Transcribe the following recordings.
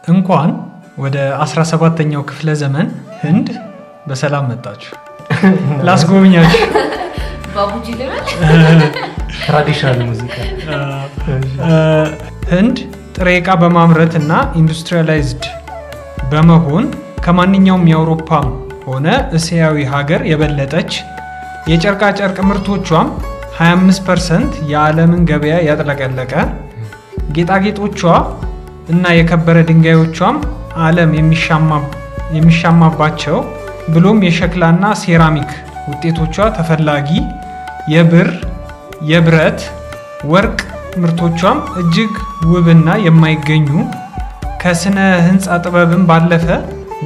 እንኳን ወደ 17ኛው ክፍለ ዘመን ህንድ በሰላም መጣችሁ። ላስጎብኛችሁ። ባቡጂ ልበል። ትራዲሽናል ሙዚቃ። ህንድ ጥሬ ዕቃ በማምረት እና ኢንዱስትሪያላይዝድ በመሆን ከማንኛውም የአውሮፓም ሆነ እስያዊ ሀገር የበለጠች የጨርቃ ጨርቅ ምርቶቿም 25% የዓለምን ገበያ ያጥለቀለቀ ጌጣጌጦቿ እና የከበረ ድንጋዮቿም ዓለም የሚሻማባቸው ብሎም የሸክላና ሴራሚክ ውጤቶቿ ተፈላጊ የብር፣ የብረት፣ ወርቅ ምርቶቿም እጅግ ውብና የማይገኙ ከስነ ህንፃ ጥበብም ባለፈ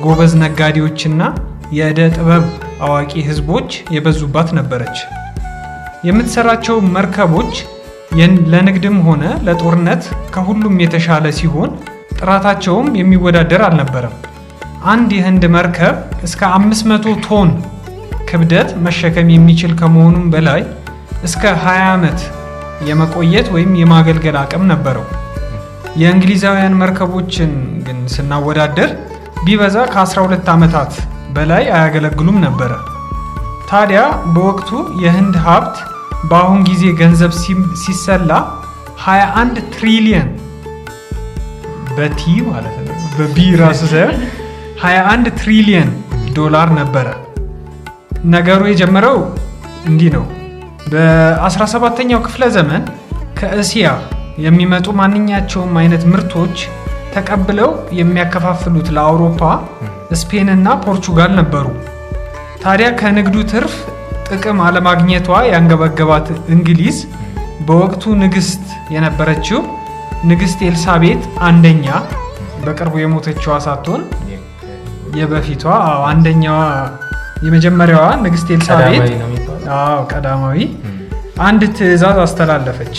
ጎበዝ ነጋዴዎችና የዕደ ጥበብ አዋቂ ህዝቦች የበዙባት ነበረች። የምትሰራቸው መርከቦች ለንግድም ሆነ ለጦርነት ከሁሉም የተሻለ ሲሆን ጥራታቸውም የሚወዳደር አልነበረም። አንድ የህንድ መርከብ እስከ 500 ቶን ክብደት መሸከም የሚችል ከመሆኑም በላይ እስከ 20 ዓመት የመቆየት ወይም የማገልገል አቅም ነበረው። የእንግሊዛውያን መርከቦችን ግን ስናወዳደር ቢበዛ ከ12 ዓመታት በላይ አያገለግሉም ነበረ። ታዲያ በወቅቱ የህንድ ሀብት በአሁን ጊዜ ገንዘብ ሲሰላ 21 ትሪሊየን በቲ ማለት ነው፣ በቢ ራሱ ሳይሆን 21 ትሪሊየን ዶላር ነበረ። ነገሩ የጀመረው እንዲህ ነው። በ17ኛው ክፍለ ዘመን ከእስያ የሚመጡ ማንኛቸውም አይነት ምርቶች ተቀብለው የሚያከፋፍሉት ለአውሮፓ ስፔን እና ፖርቹጋል ነበሩ። ታዲያ ከንግዱ ትርፍ ጥቅም አለማግኘቷ ያንገበገባት እንግሊዝ በወቅቱ ንግስት የነበረችው ንግስት ኤልሳቤጥ አንደኛ በቅርቡ የሞተችዋ ሳትሆን የበፊቷ አንደኛዋ የመጀመሪያዋ ንግስት ኤልሳቤጥ ቀዳማዊ አንድ ትዕዛዝ አስተላለፈች።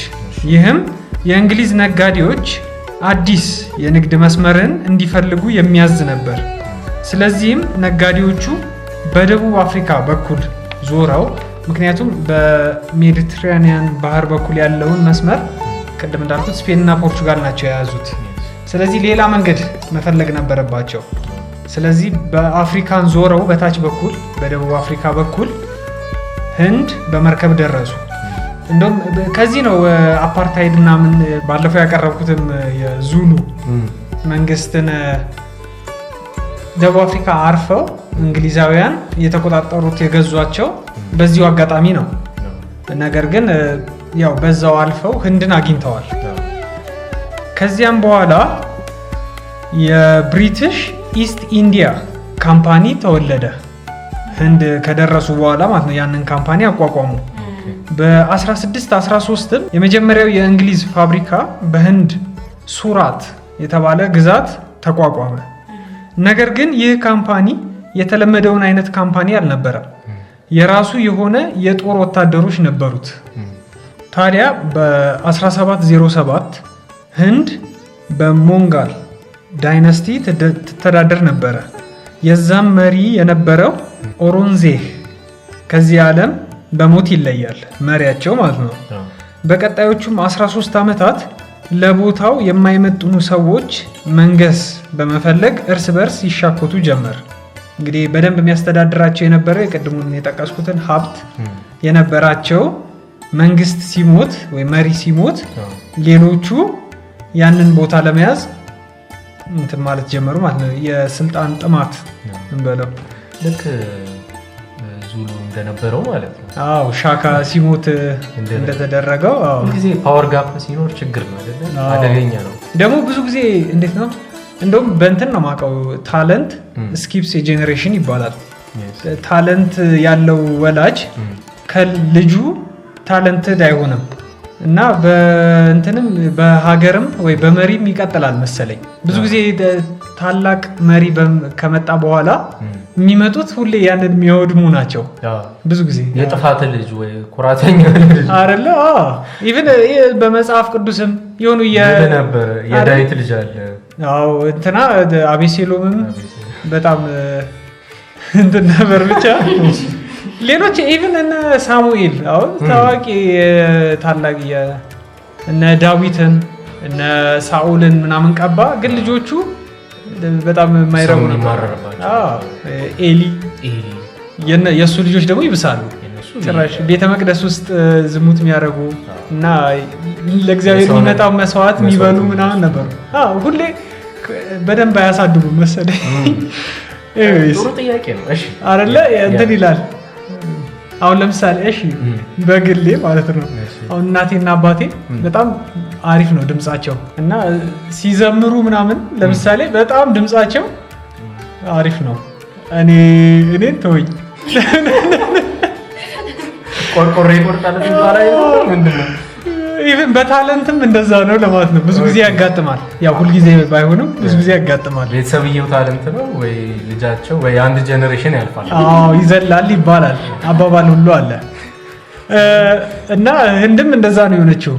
ይህም የእንግሊዝ ነጋዴዎች አዲስ የንግድ መስመርን እንዲፈልጉ የሚያዝ ነበር። ስለዚህም ነጋዴዎቹ በደቡብ አፍሪካ በኩል ዞረው፣ ምክንያቱም በሜዲትራኒያን ባህር በኩል ያለውን መስመር ቅድም እንዳልኩት ስፔን እና ፖርቹጋል ናቸው የያዙት። ስለዚህ ሌላ መንገድ መፈለግ ነበረባቸው። ስለዚህ በአፍሪካን ዞረው በታች በኩል በደቡብ አፍሪካ በኩል ህንድ በመርከብ ደረሱ። እንደውም ከዚህ ነው አፓርታይድ ምናምን ባለፈው ያቀረብኩትም የዙሉ መንግስትን ደቡብ አፍሪካ አርፈው እንግሊዛውያን የተቆጣጠሩት የገዟቸው በዚሁ አጋጣሚ ነው። ነገር ግን ያው በዛው አልፈው ህንድን አግኝተዋል። ከዚያም በኋላ የብሪቲሽ ኢስት ኢንዲያ ካምፓኒ ተወለደ። ህንድ ከደረሱ በኋላ ማለት ነው ያንን ካምፓኒ አቋቋሙ። በ1613 የመጀመሪያው የእንግሊዝ ፋብሪካ በህንድ ሱራት የተባለ ግዛት ተቋቋመ። ነገር ግን ይህ ካምፓኒ የተለመደውን አይነት ካምፓኒ አልነበረም። የራሱ የሆነ የጦር ወታደሮች ነበሩት። ታዲያ በ1707 ህንድ በሞንጋል ዳይነስቲ ትተዳደር ነበረ። የዛም መሪ የነበረው ኦሮንዜህ ከዚህ ዓለም በሞት ይለያል፣ መሪያቸው ማለት ነው። በቀጣዮቹም 13 ዓመታት ለቦታው የማይመጥኑ ሰዎች መንገስ በመፈለግ እርስ በርስ ይሻኮቱ ጀመር። እንግዲህ በደንብ የሚያስተዳድራቸው የነበረው የቅድሙን የጠቀስኩትን ሀብት የነበራቸው መንግስት ሲሞት ወይ መሪ ሲሞት ሌሎቹ ያንን ቦታ ለመያዝ እንትን ማለት ጀመሩ ማለት ነው። የስልጣን ጥማት እንበለው ልክ ዙሉ እንደነበረው ማለት ነው። አዎ ሻካ ሲሞት እንደተደረገው ጊዜ ፓወር ጋፕ ሲኖር ችግር ነው አይደለ? አደገኛ ነው። ደግሞ ብዙ ጊዜ እንዴት ነው እንደውም በእንትን ነው ማቀው ታለንት ስኪፕስ ጄኔሬሽን ይባላል። ታለንት ያለው ወላጅ ከልጁ ታለንትድ አይሆንም እና በእንትንም በሀገርም ወይ በመሪም ይቀጥላል መሰለኝ። ብዙ ጊዜ ታላቅ መሪ ከመጣ በኋላ የሚመጡት ሁሌ ያንን የሚያወድሙ ናቸው። ብዙ ጊዜ የጥፋት ልጅ ወይ ኩራተኛ ልጅ አይደለ? ኢቭን በመጽሐፍ ቅዱስም የሆኑ ነበር የዳዊት ልጅ አለ። አዎ እንትና አቤሴሎምም በጣም እንትን ነበር ብቻ ሌሎች ኢቭን እነ ሳሙኤል አሁን ታዋቂ ታላቅ እነ ዳዊትን እነ ሳኦልን ምናምን ቀባ። ግን ልጆቹ በጣም የማይረቡ ነበር። ኤሊ የእሱ ልጆች ደግሞ ይብሳሉ። ጭራሽ ቤተ መቅደስ ውስጥ ዝሙት የሚያደርጉ እና ለእግዚአብሔር የሚመጣው መስዋዕት የሚበሉ ምናምን ነበሩ። ሁሌ በደንብ አያሳድጉም መሰለኝ። ጥሩ ጥያቄ ነው። እሺ አይደለ እንትን ይላል። አሁን ለምሳሌ እሺ በግሌ ማለት ነው አሁን እናቴና አባቴ በጣም አሪፍ ነው ድምጻቸው እና ሲዘምሩ ምናምን ለምሳሌ በጣም ድምጻቸው አሪፍ ነው። እኔን ተወኝ ቆርቆሬ ቆርጣለ ይባላል ምንድነው? ኢቭን በታለንትም እንደዛ ነው ለማለት ነው። ብዙ ጊዜ ያጋጥማል። ያው ሁሉ ጊዜ ባይሆንም ብዙ ጊዜ ያጋጥማል። ቤተሰብየው ታለንት ነው ወይ ልጃቸው ወይ አንድ ጄነሬሽን ያልፋል። ይዘላል ይባላል። አባባል ሁሉ አለ እና ህንድም እንደዛ ነው የሆነችው።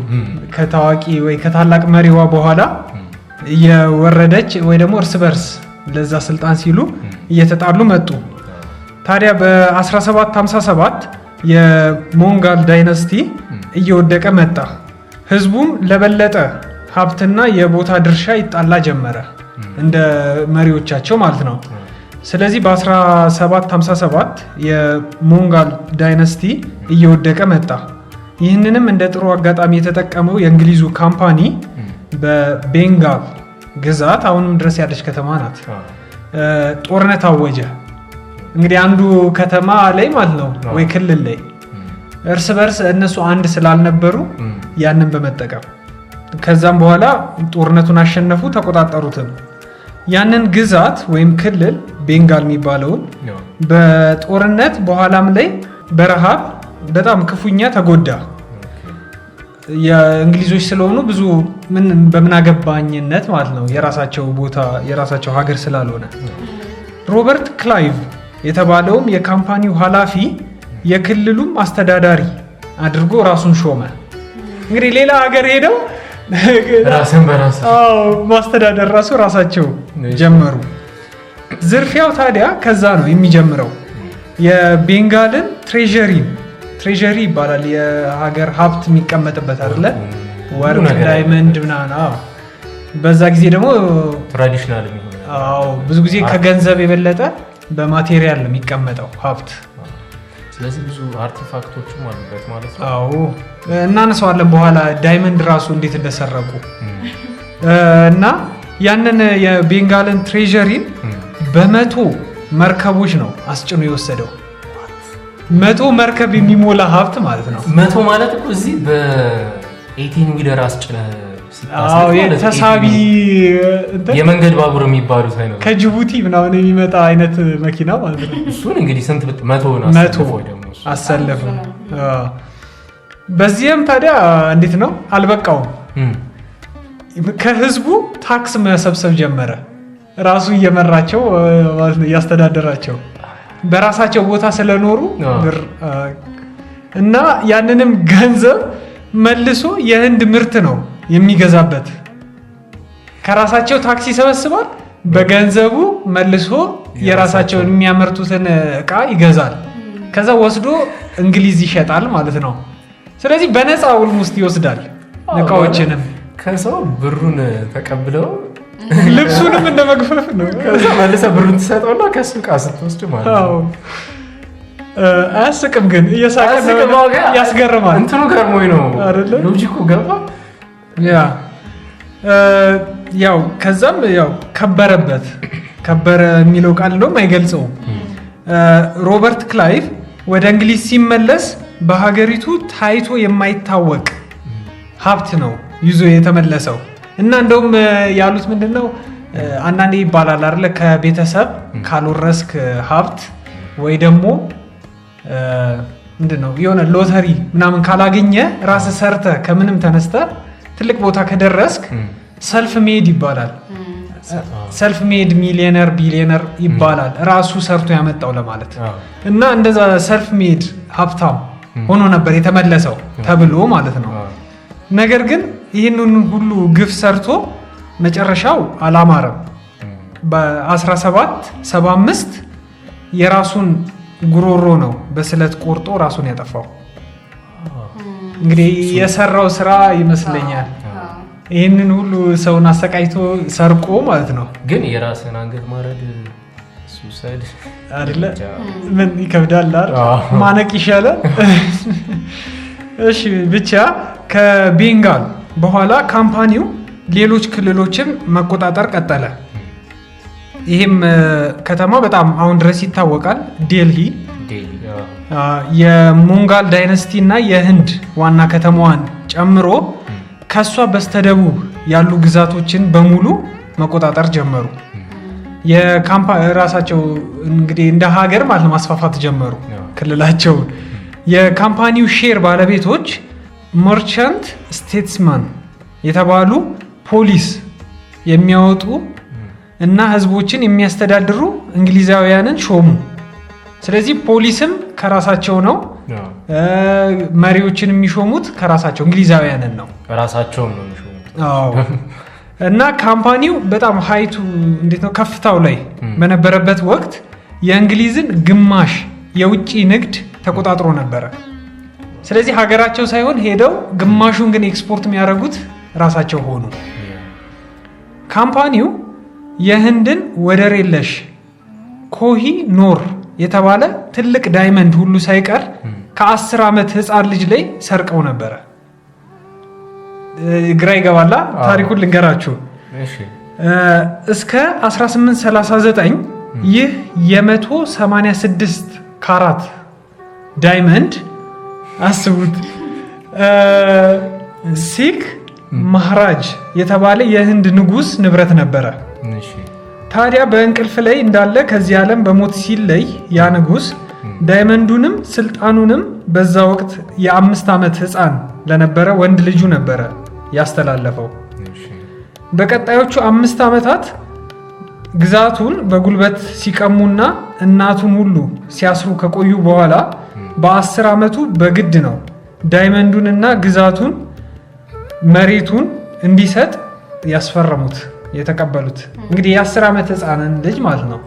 ከታዋቂ ወይ ከታላቅ መሪዋ በኋላ እየወረደች ወይ ደግሞ እርስ በርስ ለዛ ስልጣን ሲሉ እየተጣሉ መጡ። ታዲያ በ1757 የሞንጋል ዳይናስቲ እየወደቀ መጣ። ህዝቡም ለበለጠ ሀብትና የቦታ ድርሻ ይጣላ ጀመረ እንደ መሪዎቻቸው ማለት ነው። ስለዚህ በ1757 የሞንጋል ዳይናስቲ እየወደቀ መጣ። ይህንንም እንደ ጥሩ አጋጣሚ የተጠቀመው የእንግሊዙ ካምፓኒ በቤንጋል ግዛት አሁንም ድረስ ያለች ከተማ ናት ጦርነት አወጀ። እንግዲህ አንዱ ከተማ ላይ ማለት ነው ወይ ክልል ላይ እርስ በርስ እነሱ አንድ ስላልነበሩ ያንን በመጠቀም ከዛም በኋላ ጦርነቱን አሸነፉ፣ ተቆጣጠሩትም። ያንን ግዛት ወይም ክልል ቤንጋል የሚባለውን በጦርነት በኋላም ላይ በረሃብ በጣም ክፉኛ ተጎዳ። የእንግሊዞች ስለሆኑ ብዙ በምን አገባኝነት ማለት ነው የራሳቸው ቦታ የራሳቸው ሀገር ስላልሆነ ሮበርት ክላይቭ የተባለውም የካምፓኒው ኃላፊ የክልሉም አስተዳዳሪ አድርጎ ራሱን ሾመ። እንግዲህ ሌላ ሀገር ሄደው ራስን በራስ ማስተዳደር ራሳቸው ጀመሩ። ዝርፊያው ታዲያ ከዛ ነው የሚጀምረው። የቤንጋልን ትሬዠሪ ይባላል የሀገር ሀብት የሚቀመጥበት አይደለ? ወርቅ፣ ዳይመንድ ምናምን። በዛ ጊዜ ደግሞ ትራዲሽናል ብዙ ጊዜ ከገንዘብ የበለጠ በማቴሪያል ነው የሚቀመጠው ሀብት። ስለዚህ ብዙ አርቲፋክቶችም አሉበት ማለት ነው። እናነሳዋለን በኋላ ዳይመንድ ራሱ እንዴት እንደሰረቁ እና ያንን የቤንጋልን ትሬዠሪን በመቶ መርከቦች ነው አስጭኖ የወሰደው። 100 መርከብ የሚሞላ ሀብት ማለት ነው። 100 ማለት እኮ እዚህ በ18 ዊለር አስጭነ ተሳቢ የመንገድ ባቡር የሚባሉት አይነት ከጅቡቲ ምናምን የሚመጣ አይነት መኪና ማለት ነው። እሱን እንግዲህ ስንት 100 አሰለፈ። በዚህም ታዲያ እንዴት ነው አልበቃውም። ከህዝቡ ታክስ መሰብሰብ ጀመረ። ራሱ እየመራቸው ማለት ነው እያስተዳደራቸው በራሳቸው ቦታ ስለኖሩ እና ያንንም ገንዘብ መልሶ የህንድ ምርት ነው የሚገዛበት። ከራሳቸው ታክስ ይሰበስባል፣ በገንዘቡ መልሶ የራሳቸውን የሚያመርቱትን እቃ ይገዛል። ከዛ ወስዶ እንግሊዝ ይሸጣል ማለት ነው። ስለዚህ በነፃ ውስጥ ይወስዳል እቃዎችንም። ከሰው ብሩን ተቀብለው ልብሱንም እንደመግፈፍ ነው። ከዛ መልሰህ ብሩን ትሰጠውና ከሱ እቃ ስትወስድ ማለት ነው። አያስቅም ግን እየሳቀ ነው። ያስገርማል። እንትኑ ገርሞኝ ነው ሎጂኩ ገባ። ያው ከዛም ያው ከበረ የሚለው ቃል እንደውም አይገልጸውም። ሮበርት ክላይቭ ወደ እንግሊዝ ሲመለስ በሀገሪቱ ታይቶ የማይታወቅ ሀብት ነው ይዞ የተመለሰው። እና እንደውም ያሉት ምንድነው አንዳንዴ ይባላል አይደለ ከቤተሰብ ካልወረስክ ሀብት ወይ ደግሞ ምንድነው የሆነ ሎተሪ ምናምን ካላገኘ ራስህ ሰርተህ ከምንም ተነስተህ ትልቅ ቦታ ከደረስክ ሰልፍ ሜድ ይባላል። ሰልፍ ሜድ ሚሊዮነር ቢሊዮነር ይባላል ራሱ ሰርቶ ያመጣው ለማለት። እና እንደዛ ሰልፍ ሜድ ሀብታም ሆኖ ነበር የተመለሰው ተብሎ ማለት ነው። ነገር ግን ይህንን ሁሉ ግፍ ሰርቶ መጨረሻው አላማረም። በ1775 የራሱን ጉሮሮ ነው በስለት ቆርጦ ራሱን ያጠፋው። እንግዲህ የሰራው ስራ ይመስለኛል ይህንን ሁሉ ሰውን አሰቃይቶ ሰርቆ ማለት ነው። ግን የራስን አንገት ማረድ ሱሳይድ አይደለ? ምን ይከብዳል አይደል? ማነቅ ይሻላል። እሺ ብቻ ከቤንጋል በኋላ ካምፓኒው ሌሎች ክልሎችን መቆጣጠር ቀጠለ። ይህም ከተማ በጣም አሁን ድረስ ይታወቃል። ዴልሂ የሞንጋል ዳይነስቲ እና የህንድ ዋና ከተማዋን ጨምሮ ከሷ በስተደቡብ ያሉ ግዛቶችን በሙሉ መቆጣጠር ጀመሩ። ራሳቸው እንግዲህ እንደ ሀገር ማለት ማስፋፋት ጀመሩ ክልላቸውን። የካምፓኒው ሼር ባለቤቶች መርቻንት ስቴትስማን የተባሉ ፖሊስ የሚያወጡ እና ህዝቦችን የሚያስተዳድሩ እንግሊዛውያንን ሾሙ። ስለዚህ ፖሊስም ከራሳቸው ነው፣ መሪዎችን የሚሾሙት ከራሳቸው እንግሊዛውያንን ነው፣ ራሳቸውም ነው የሚሾሙት። አዎ። እና ካምፓኒው በጣም ሀይቱ እንዴት ነው ከፍታው ላይ በነበረበት ወቅት የእንግሊዝን ግማሽ የውጭ ንግድ ተቆጣጥሮ ነበረ። ስለዚህ ሀገራቸው ሳይሆን ሄደው ግማሹን ግን ኤክስፖርት የሚያደርጉት ራሳቸው ሆኑ። ካምፓኒው የህንድን ወደር የለሽ ኮሂ ኖር የተባለ ትልቅ ዳይመንድ ሁሉ ሳይቀር ከ10 ዓመት ህፃን ልጅ ላይ ሰርቀው ነበረ። ግራ ይገባላ። ታሪኩን ልንገራችሁ። እስከ 1839 ይህ የ186 ካራት ዳይመንድ አስቡት ሲክ ማህራጅ የተባለ የህንድ ንጉስ ንብረት ነበረ። ታዲያ በእንቅልፍ ላይ እንዳለ ከዚህ ዓለም በሞት ሲለይ ያ ንጉስ ዳይመንዱንም ስልጣኑንም በዛ ወቅት የ5 ዓመት ህፃን ለነበረ ወንድ ልጁ ነበረ ያስተላለፈው። በቀጣዮቹ 5 ዓመታት ግዛቱን በጉልበት ሲቀሙና እናቱን ሁሉ ሲያስሩ ከቆዩ በኋላ በ10 ዓመቱ በግድ ነው ዳይመንዱንና ግዛቱን መሬቱን እንዲሰጥ ያስፈረሙት የተቀበሉት። እንግዲህ የ10 ዓመት ህፃንን ልጅ ማለት ነው።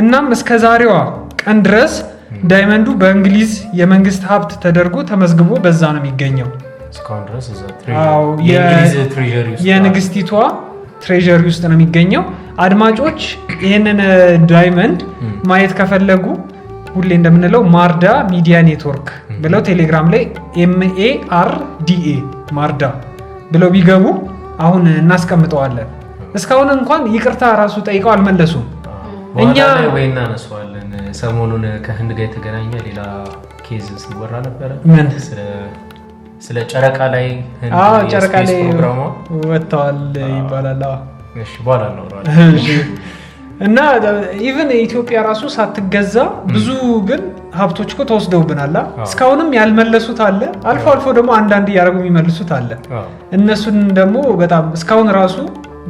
እናም እስከ ዛሬዋ ቀን ድረስ ዳይመንዱ በእንግሊዝ የመንግስት ሀብት ተደርጎ ተመዝግቦ በዛ ነው የሚገኘው። እስካሁን ድረስ የንግስቲቷ ትሬዠሪ ውስጥ ነው የሚገኘው። አድማጮች ይህንን ዳይመንድ ማየት ከፈለጉ ሁሌ እንደምንለው ማርዳ ሚዲያ ኔትወርክ ብለው ቴሌግራም ላይ MARDA ማርዳ ብለው ቢገቡ አሁን እናስቀምጠዋለን። እስካሁን እንኳን ይቅርታ ራሱ ጠይቀው አልመለሱም። እኛ ወይ እናነሳዋለን። ሰሞኑን ከህንድ ጋር የተገናኘ ሌላ ኬዝ ሲወራ ነበረ። ምን ስለ ጨረቃ ላይ ጨረቃ ላይ ወጥተዋል ይባላል። እሺ በኋላ ነው እና ኢቭን ኢትዮጵያ ራሱ ሳትገዛ ብዙ ግን ሀብቶች እኮ ተወስደውብናል። እስካሁንም ያልመለሱት አለ። አልፎ አልፎ ደግሞ አንዳንድ ያደረጉ የሚመልሱት አለ። እነሱን ደግሞ በጣም እስካሁን ራሱ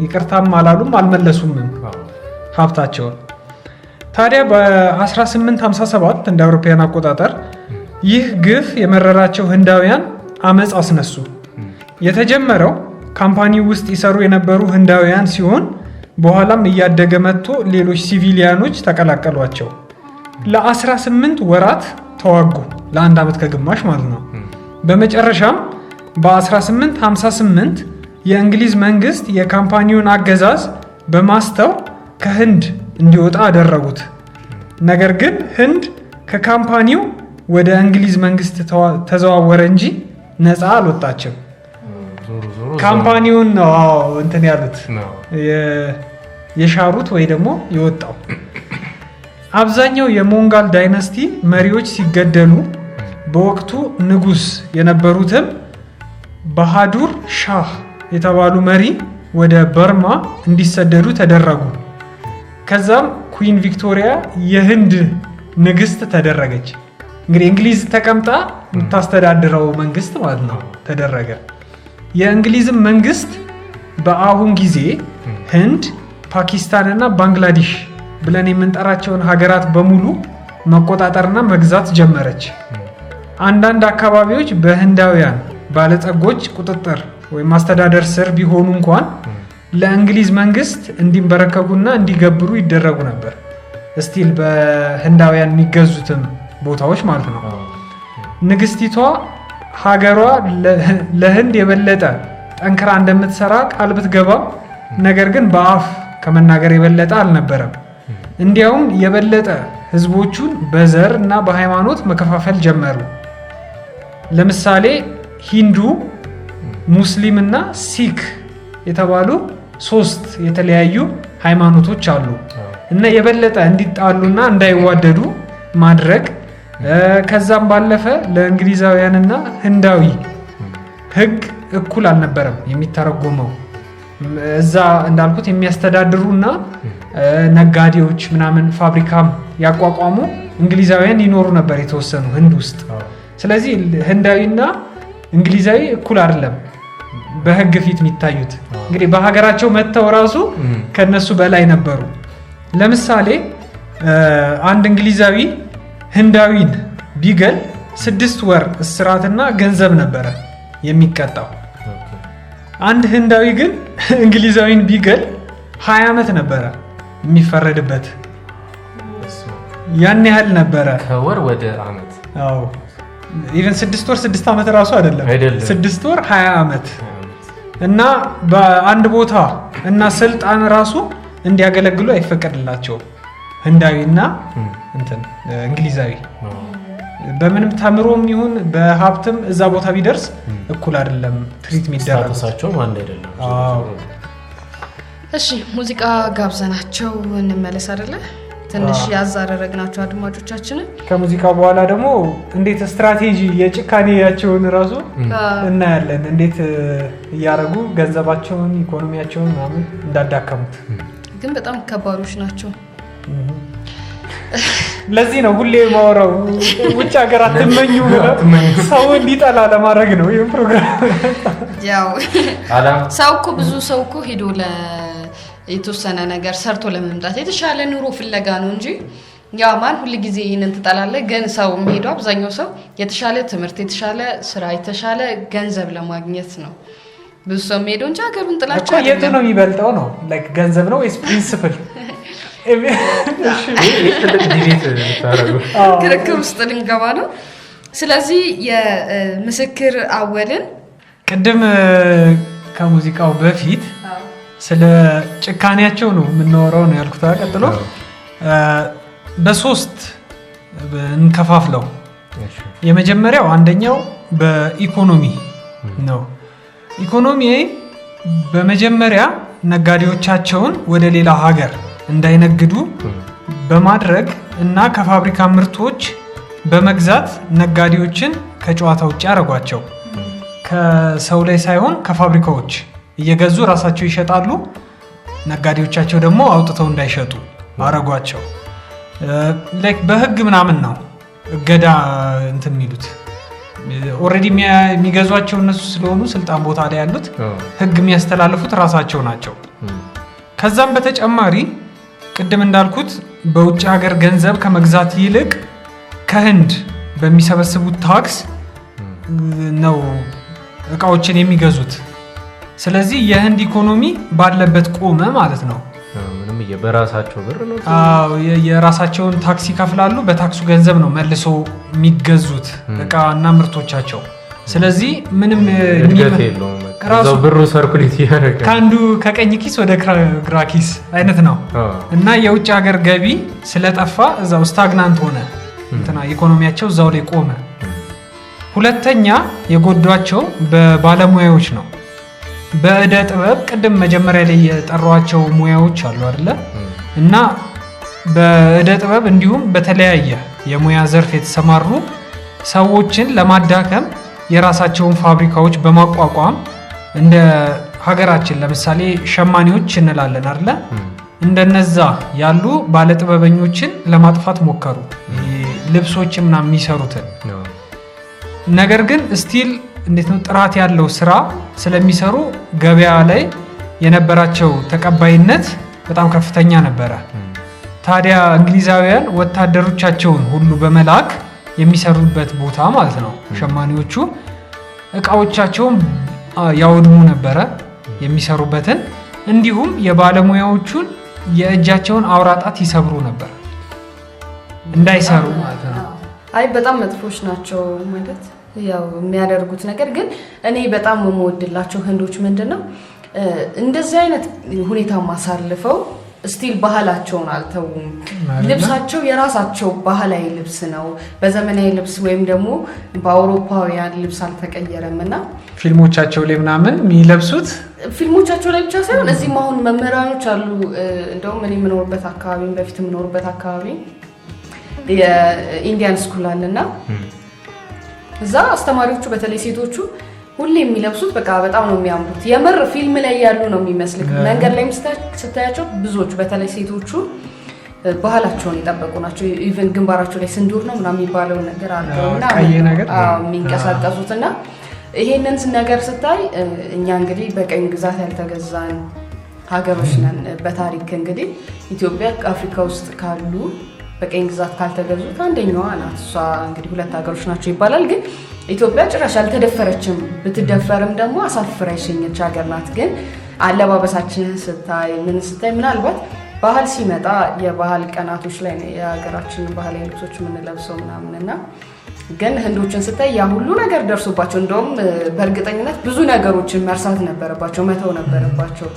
ይቅርታም አላሉም አልመለሱም ሀብታቸውን። ታዲያ በ1857 እንደ አውሮፓውያን አቆጣጠር ይህ ግፍ የመረራቸው ህንዳውያን አመጽ አስነሱ። የተጀመረው ካምፓኒው ውስጥ ይሰሩ የነበሩ ህንዳውያን ሲሆን በኋላም እያደገ መጥቶ ሌሎች ሲቪሊያኖች ተቀላቀሏቸው። ለ18 ወራት ተዋጉ፣ ለ1 ዓመት ከግማሽ ማለት ነው። በመጨረሻም በ1858 የእንግሊዝ መንግስት የካምፓኒውን አገዛዝ በማስተው ከህንድ እንዲወጣ አደረጉት። ነገር ግን ህንድ ከካምፓኒው ወደ እንግሊዝ መንግስት ተዘዋወረ እንጂ ነፃ አልወጣችም። ካምፓኒውን ነው እንትን ያሉት የሻሩት ወይ ደግሞ የወጣው። አብዛኛው የሞንጋል ዳይነስቲ መሪዎች ሲገደሉ በወቅቱ ንጉስ የነበሩትም ባሃዱር ሻህ የተባሉ መሪ ወደ በርማ እንዲሰደዱ ተደረጉ። ከዛም ኩዊን ቪክቶሪያ የህንድ ንግስት ተደረገች። እንግዲህ እንግሊዝ ተቀምጣ የምታስተዳድረው መንግስት ማለት ነው ተደረገ። የእንግሊዝም መንግስት በአሁን ጊዜ ህንድ፣ ፓኪስታን እና ባንግላዴሽ ብለን የምንጠራቸውን ሀገራት በሙሉ መቆጣጠርና መግዛት ጀመረች። አንዳንድ አካባቢዎች በህንዳውያን ባለጸጎች ቁጥጥር ወይም ማስተዳደር ስር ቢሆኑ እንኳን ለእንግሊዝ መንግስት እንዲንበረከኩና እንዲገብሩ ይደረጉ ነበር። ስቲል በህንዳውያን የሚገዙትም ቦታዎች ማለት ነው። ንግስቲቷ ሀገሯ ለህንድ የበለጠ ጠንክራ እንደምትሰራ ቃል ብትገባም ነገር ግን በአፍ ከመናገር የበለጠ አልነበረም። እንዲያውም የበለጠ ህዝቦቹን በዘር እና በሃይማኖት መከፋፈል ጀመሩ። ለምሳሌ ሂንዱ፣ ሙስሊም እና ሲክ የተባሉ 3 የተለያዩ ሃይማኖቶች አሉ እና የበለጠ እንዲጣሉና እንዳይዋደዱ ማድረግ ከዛም ባለፈ ለእንግሊዛውያንና ህንዳዊ ህግ እኩል አልነበረም የሚተረጎመው። እዛ እንዳልኩት የሚያስተዳድሩና ነጋዴዎች ምናምን ፋብሪካም ያቋቋሙ እንግሊዛውያን ይኖሩ ነበር የተወሰኑ ህንድ ውስጥ። ስለዚህ ህንዳዊና እንግሊዛዊ እኩል አይደለም በህግ ፊት የሚታዩት። እንግዲህ በሀገራቸው መተው ራሱ ከነሱ በላይ ነበሩ። ለምሳሌ አንድ እንግሊዛዊ ህንዳዊን ቢገል 6 ወር እስራትና ገንዘብ ነበረ የሚቀጣው። አንድ ህንዳዊ ግን እንግሊዛዊን ቢገል 20 ዓመት ነበረ የሚፈረድበት። ያን ያህል ነበረ ከወር ወደ ዓመት። አዎ ኢቨን 6 ወር 6 ዓመት ራሱ አይደለም 6 ወር 20 ዓመት እና በአንድ ቦታ እና ስልጣን ራሱ እንዲያገለግሉ አይፈቀድላቸውም። ህንዳዊና እንግሊዛዊ በምንም ተምሮም ይሁን በሀብትም እዛ ቦታ ቢደርስ እኩል አይደለም ትሪት የሚደረጉ። ስታተሳቸው አንድ አይደለም። እሺ ሙዚቃ ጋብዘናቸው እንመለስ አይደለ? ትንሽ ያዛረረግናቸው አድማጮቻችንን። ከሙዚቃ በኋላ ደግሞ እንዴት ስትራቴጂ የጭካኔያቸውን ራሱ እናያለን። እንዴት እያደረጉ ገንዘባቸውን ኢኮኖሚያቸውን ምናምን እንዳዳከሙት። ግን በጣም ከባዶች ናቸው። ለዚህ ነው ሁሌ ማወራው ውጭ ሀገር አትመኙ ሰው እንዲጠላ ለማድረግ ነው ይሄን ፕሮግራም። ያው ሰው እኮ ብዙ ሰው እኮ ሄዶ የተወሰነ ነገር ሰርቶ ለመምጣት የተሻለ ኑሮ ፍለጋ ነው እንጂ ያ ማን ሁሉ ጊዜ ይሄንን ትጠላለህ። ግን ሰው የሚሄደው አብዛኛው ሰው የተሻለ ትምህርት፣ የተሻለ ስራ፣ የተሻለ ገንዘብ ለማግኘት ነው ብዙ ሰው የሚሄደው እንጂ ሀገሩን ጥላቻ አይደለም። የቱ ነው የሚበልጠው ነው ላይክ ገንዘብ ነው ወይስ ፕሪንሲፕል? ክርክር ውስጥ ልንገባ ነው። ስለዚህ የምስክር አወልን ቅድም ከሙዚቃው በፊት ስለ ጭካኔያቸው ነው የምናወራው ነው ያልኩት። ቀጥሎ በ3 እንከፋፍለው። የመጀመሪያው አንደኛው በኢኮኖሚ ነው። ኢኮኖሚ በመጀመሪያ ነጋዴዎቻቸውን ወደ ሌላ ሀገር እንዳይነግዱ በማድረግ እና ከፋብሪካ ምርቶች በመግዛት ነጋዴዎችን ከጨዋታ ውጭ ያደረጓቸው። ከሰው ላይ ሳይሆን ከፋብሪካዎች እየገዙ ራሳቸው ይሸጣሉ። ነጋዴዎቻቸው ደግሞ አውጥተው እንዳይሸጡ አረጓቸው። ላይክ በህግ ምናምን ነው እገዳ የሚሉት። ኦልሬዲ የሚገዟቸው እነሱ ስለሆኑ ስልጣን ቦታ ላይ ያሉት ህግ የሚያስተላልፉት ራሳቸው ናቸው። ከዛም በተጨማሪ ቅድም እንዳልኩት በውጭ ሀገር ገንዘብ ከመግዛት ይልቅ ከህንድ በሚሰበስቡት ታክስ ነው እቃዎችን የሚገዙት። ስለዚህ የህንድ ኢኮኖሚ ባለበት ቆመ ማለት ነው። ምንም በራሳቸው ብር ነው። የራሳቸውን ታክስ ይከፍላሉ። በታክሱ ገንዘብ ነው መልሶ የሚገዙት እቃና ምርቶቻቸው። ስለዚህ ምንም ራሱ ብሩ ሰርኩሌት ያደርጋል ከአንዱ ከቀኝ ኪስ ወደ ግራ ኪስ አይነት ነው እና የውጭ ሀገር ገቢ ስለጠፋ እዛው ስታግናንት ሆነ ኢኮኖሚያቸው እዛው ላይ ቆመ። ሁለተኛ የጎዷቸው በባለሙያዎች ነው። በእደ ጥበብ ቅድም መጀመሪያ ላይ የጠሯቸው ሙያዎች አሉ አይደለ? እና በእደ ጥበብ እንዲሁም በተለያየ የሙያ ዘርፍ የተሰማሩ ሰዎችን ለማዳከም የራሳቸውን ፋብሪካዎች በማቋቋም እንደ ሀገራችን ለምሳሌ ሸማኔዎች እንላለን አይደለ? እንደነዛ ያሉ ባለጥበበኞችን ለማጥፋት ሞከሩ፣ ልብሶች ምናምን የሚሰሩትን። ነገር ግን ስቲል እንዴት ነው ጥራት ያለው ስራ ስለሚሰሩ ገበያ ላይ የነበራቸው ተቀባይነት በጣም ከፍተኛ ነበረ። ታዲያ እንግሊዛውያን ወታደሮቻቸውን ሁሉ በመላክ የሚሰሩበት ቦታ ማለት ነው ሸማኔዎቹ እቃዎቻቸውን ያወድሙ ነበረ የሚሰሩበትን። እንዲሁም የባለሙያዎቹን የእጃቸውን አውራጣት ይሰብሩ ነበር እንዳይሰሩ ማለት ነው። አይ በጣም መጥፎች ናቸው ማለት ያው የሚያደርጉት ነገር ግን እኔ በጣም የምወድላቸው ህንዶች ምንድነው እንደዚህ አይነት ሁኔታ ማሳልፈው ስቲል ባህላቸውን አልተውም። ልብሳቸው የራሳቸው ባህላዊ ልብስ ነው። በዘመናዊ ልብስ ወይም ደግሞ በአውሮፓውያን ልብስ አልተቀየረምና ፊልሞቻቸው ላይ ምናምን የሚለብሱት ፊልሞቻቸው ላይ ብቻ ሳይሆን እዚህም አሁን መምህራኖች አሉ። እንደውም እኔ የምኖርበት አካባቢ በፊት የምኖርበት አካባቢ የኢንዲያን ስኩል አለና እዛ አስተማሪዎቹ በተለይ ሴቶቹ ሁሌ የሚለብሱት በቃ በጣም ነው የሚያምሩት። የምር ፊልም ላይ ያሉ ነው የሚመስልክ። መንገድ ላይ ስታያቸው ብዙዎቹ በተለይ ሴቶቹ ባህላቸውን የጠበቁ ናቸው። ኢቭን ግንባራቸው ላይ ስንዱር ነው ምናምን የሚባለው ነገር አለውና የሚንቀሳቀሱትና ይሄንን ነገር ስታይ እኛ እንግዲህ በቀኝ ግዛት ያልተገዛን ሀገሮች ነን። በታሪክ እንግዲህ ኢትዮጵያ አፍሪካ ውስጥ ካሉ በቀኝ ግዛት ካልተገዙት አንደኛዋ ናት። እሷ እንግዲህ ሁለት ሀገሮች ናቸው ይባላል። ግን ኢትዮጵያ ጭራሽ አልተደፈረችም። ብትደፈርም ደግሞ አሳፍራ የሸኘች ሀገር ናት። ግን አለባበሳችንን ስታይ ምን ስታይ ምናልባት ባህል ሲመጣ የባህል ቀናቶች ላይ ነው የሀገራችን ባህላዊ ልብሶች የምንለብሰው ምናምንና ግን ህንዶችን ስታይ ያ ሁሉ ነገር ደርሶባቸው እንደውም በእርግጠኝነት ብዙ ነገሮችን መርሳት ነበረባቸው፣ መተው ነበረባቸው።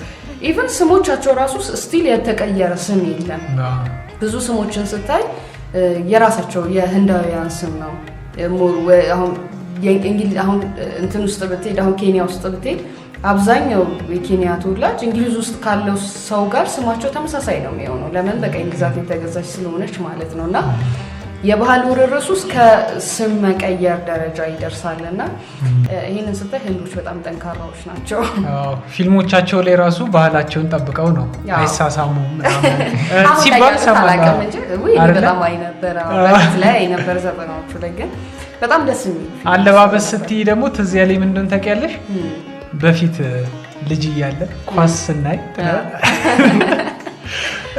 ኢቭን ስሞቻቸው ራሱ ስቲል የተቀየረ ስም የለም። ብዙ ስሞችን ስታይ የራሳቸው የህንዳውያን ስም ነው። አሁን አሁን እንትን ውስጥ ብትሄድ አሁን ኬንያ ውስጥ ብትሄድ አብዛኛው የኬንያ ተወላጅ እንግሊዝ ውስጥ ካለው ሰው ጋር ስማቸው ተመሳሳይ ነው የሚሆነው። ለምን በቀኝ ግዛት የተገዛች ስለሆነች ማለት ነውና የባህል ውርርስ እስከ ስም መቀየር ደረጃ ይደርሳልና ይሄንን ስታይ ህንዶች በጣም ጠንካራዎች ናቸው። ፊልሞቻቸው ላይ ራሱ ባህላቸውን ጠብቀው ነው አይሳሳሙም ሲባል ሰማላም እንጂ በጣም አይነበረው ላይ አይነበር ዘፈናዎቹ ላይ ግን በጣም ደስ የሚል አለባበስ ስትይ ደግሞ ትዝ ያለኝ ምንድን ታውቂያለሽ? በፊት ልጅ እያለ ኳስ ስናይ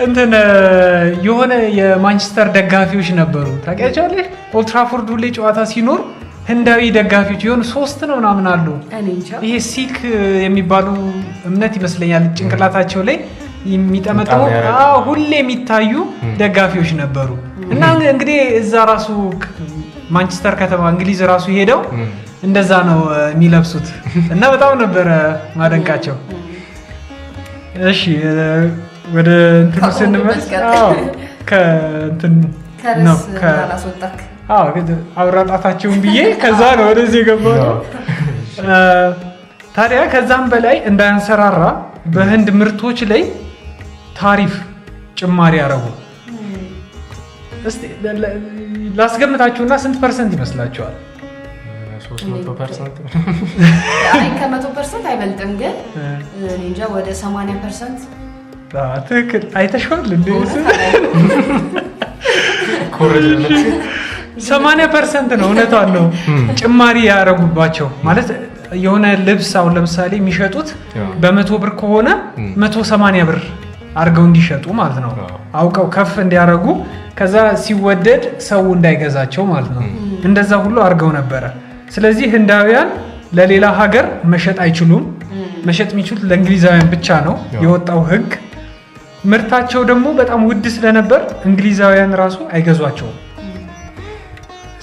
እንትን የሆነ የማንቸስተር ደጋፊዎች ነበሩ ታውቂያቸዋለሽ? ኦልድ ትራፎርድ ሁሌ ጨዋታ ሲኖር ህንዳዊ ደጋፊዎች የሆኑ 3 ነው ምናምን አሉ። ይሄ ሲክ የሚባሉ እምነት ይመስለኛል ጭንቅላታቸው ላይ የሚጠመጥሙ ሁሌ የሚታዩ ደጋፊዎች ነበሩ። እና እንግዲህ እዛ ራሱ ማንቸስተር ከተማ እንግሊዝ ራሱ ሄደው እንደዛ ነው የሚለብሱት እና በጣም ነበረ ማደንቃቸው። እሺ ወደ እንትኑ ስንመለስ ከእንትን ነው አውራጣታቸውን ብዬ ከዛ ነው ወደዚህ የገባው። ታዲያ ከዛም በላይ እንዳያንሰራራ በህንድ ምርቶች ላይ ታሪፍ ጭማሪ ያረጉ። እስቲ ላስገምታችሁና ስንት ፐርሰንት ይመስላችኋል? 300%? አይ ከ100% አይበልጥም፣ ግን እኔ እንጃ ወደ 80%። ትክክል አይተሽዋል እንዴ? 80% ነው። እውነቷን ነው። ጭማሪ ያደረጉባቸው ማለት የሆነ ልብስ አሁን ለምሳሌ የሚሸጡት በ100 ብር ከሆነ 180 ብር አድርገው እንዲሸጡ ማለት ነው። አውቀው ከፍ እንዲያደርጉ ከዛ ሲወደድ ሰው እንዳይገዛቸው ማለት ነው። እንደዛ ሁሉ አድርገው ነበረ። ስለዚህ ህንዳውያን ለሌላ ሀገር መሸጥ አይችሉም። መሸጥ የሚችሉት ለእንግሊዛውያን ብቻ ነው የወጣው ህግ። ምርታቸው ደግሞ በጣም ውድ ስለነበር እንግሊዛውያን ራሱ አይገዟቸውም።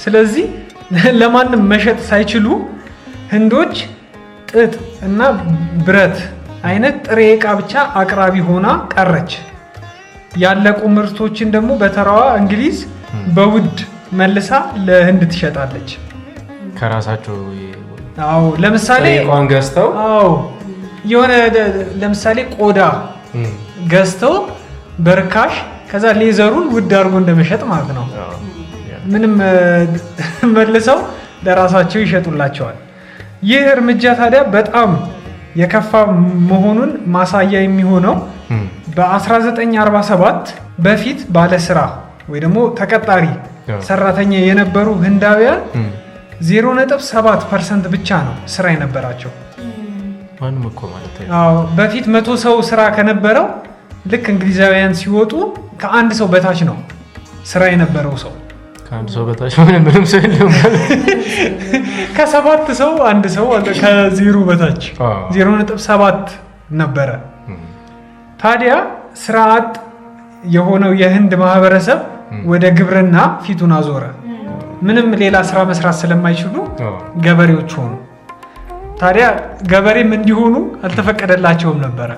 ስለዚህ ለማንም መሸጥ ሳይችሉ ህንዶች ጥጥ እና ብረት አይነት ጥሬ ዕቃ ብቻ አቅራቢ ሆና ቀረች። ያለቁ ምርቶችን ደግሞ በተራዋ እንግሊዝ በውድ መልሳ ለህንድ ትሸጣለች። ከራሳቸው ለምሳሌ ቋን ገዝተው የሆነ ለምሳሌ ቆዳ ገዝተው በርካሽ ከዛ ሌዘሩን ውድ አድርጎ እንደመሸጥ ማለት ነው። ምንም መልሰው ለራሳቸው ይሸጡላቸዋል። ይህ እርምጃ ታዲያ በጣም የከፋ መሆኑን ማሳያ የሚሆነው በ1947 በፊት ባለስራ ወይ ደግሞ ተቀጣሪ ሰራተኛ የነበሩ ህንዳውያን 0.7% ብቻ ነው ስራ የነበራቸው። ማንም እኮ ማለት ነው። በፊት 100 ሰው ስራ ከነበረው ልክ እንግሊዛውያን ሲወጡ ከአንድ ሰው በታች ነው ስራ የነበረው ሰው። ከአንድ ሰው በታች ምንም ሰው የለም። ከ7 ሰው አንድ ሰው አለ ከ0 በታች 0.7 ነበረ። ታዲያ ስራ አጥ የሆነው የህንድ ማህበረሰብ ወደ ግብርና ፊቱን አዞረ። ምንም ሌላ ስራ መስራት ስለማይችሉ ገበሬዎች ሆኑ። ታዲያ ገበሬም እንዲሆኑ አልተፈቀደላቸውም ነበር።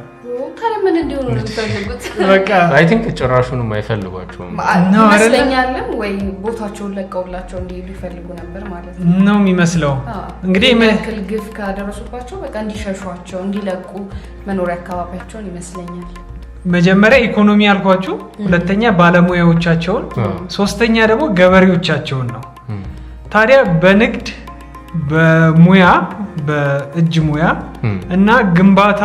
ምን እንዲሆኑ ነው ተፈልጉት? በቃ አይ ቲንክ ጭራሹንም አይፈልጓቸውም ይመስለኛል ወይ ቦታቸውን ለቀውላቸው እንዲሄዱ ይፈልጉ ነበር ማለት ነው የሚመስለው። እንግዲህ መልክል ግፍ ካደረሱባቸው በቃ እንዲሸሿቸው እንዲለቁ መኖሪያ አካባቢያቸውን ይመስለኛል። መጀመሪያ ኢኮኖሚ ያልኳችሁ፣ ሁለተኛ ባለሙያዎቻቸውን፣ ሶስተኛ ደግሞ ገበሬዎቻቸውን ነው። ታዲያ በንግድ በሙያ በእጅ ሙያ እና ግንባታ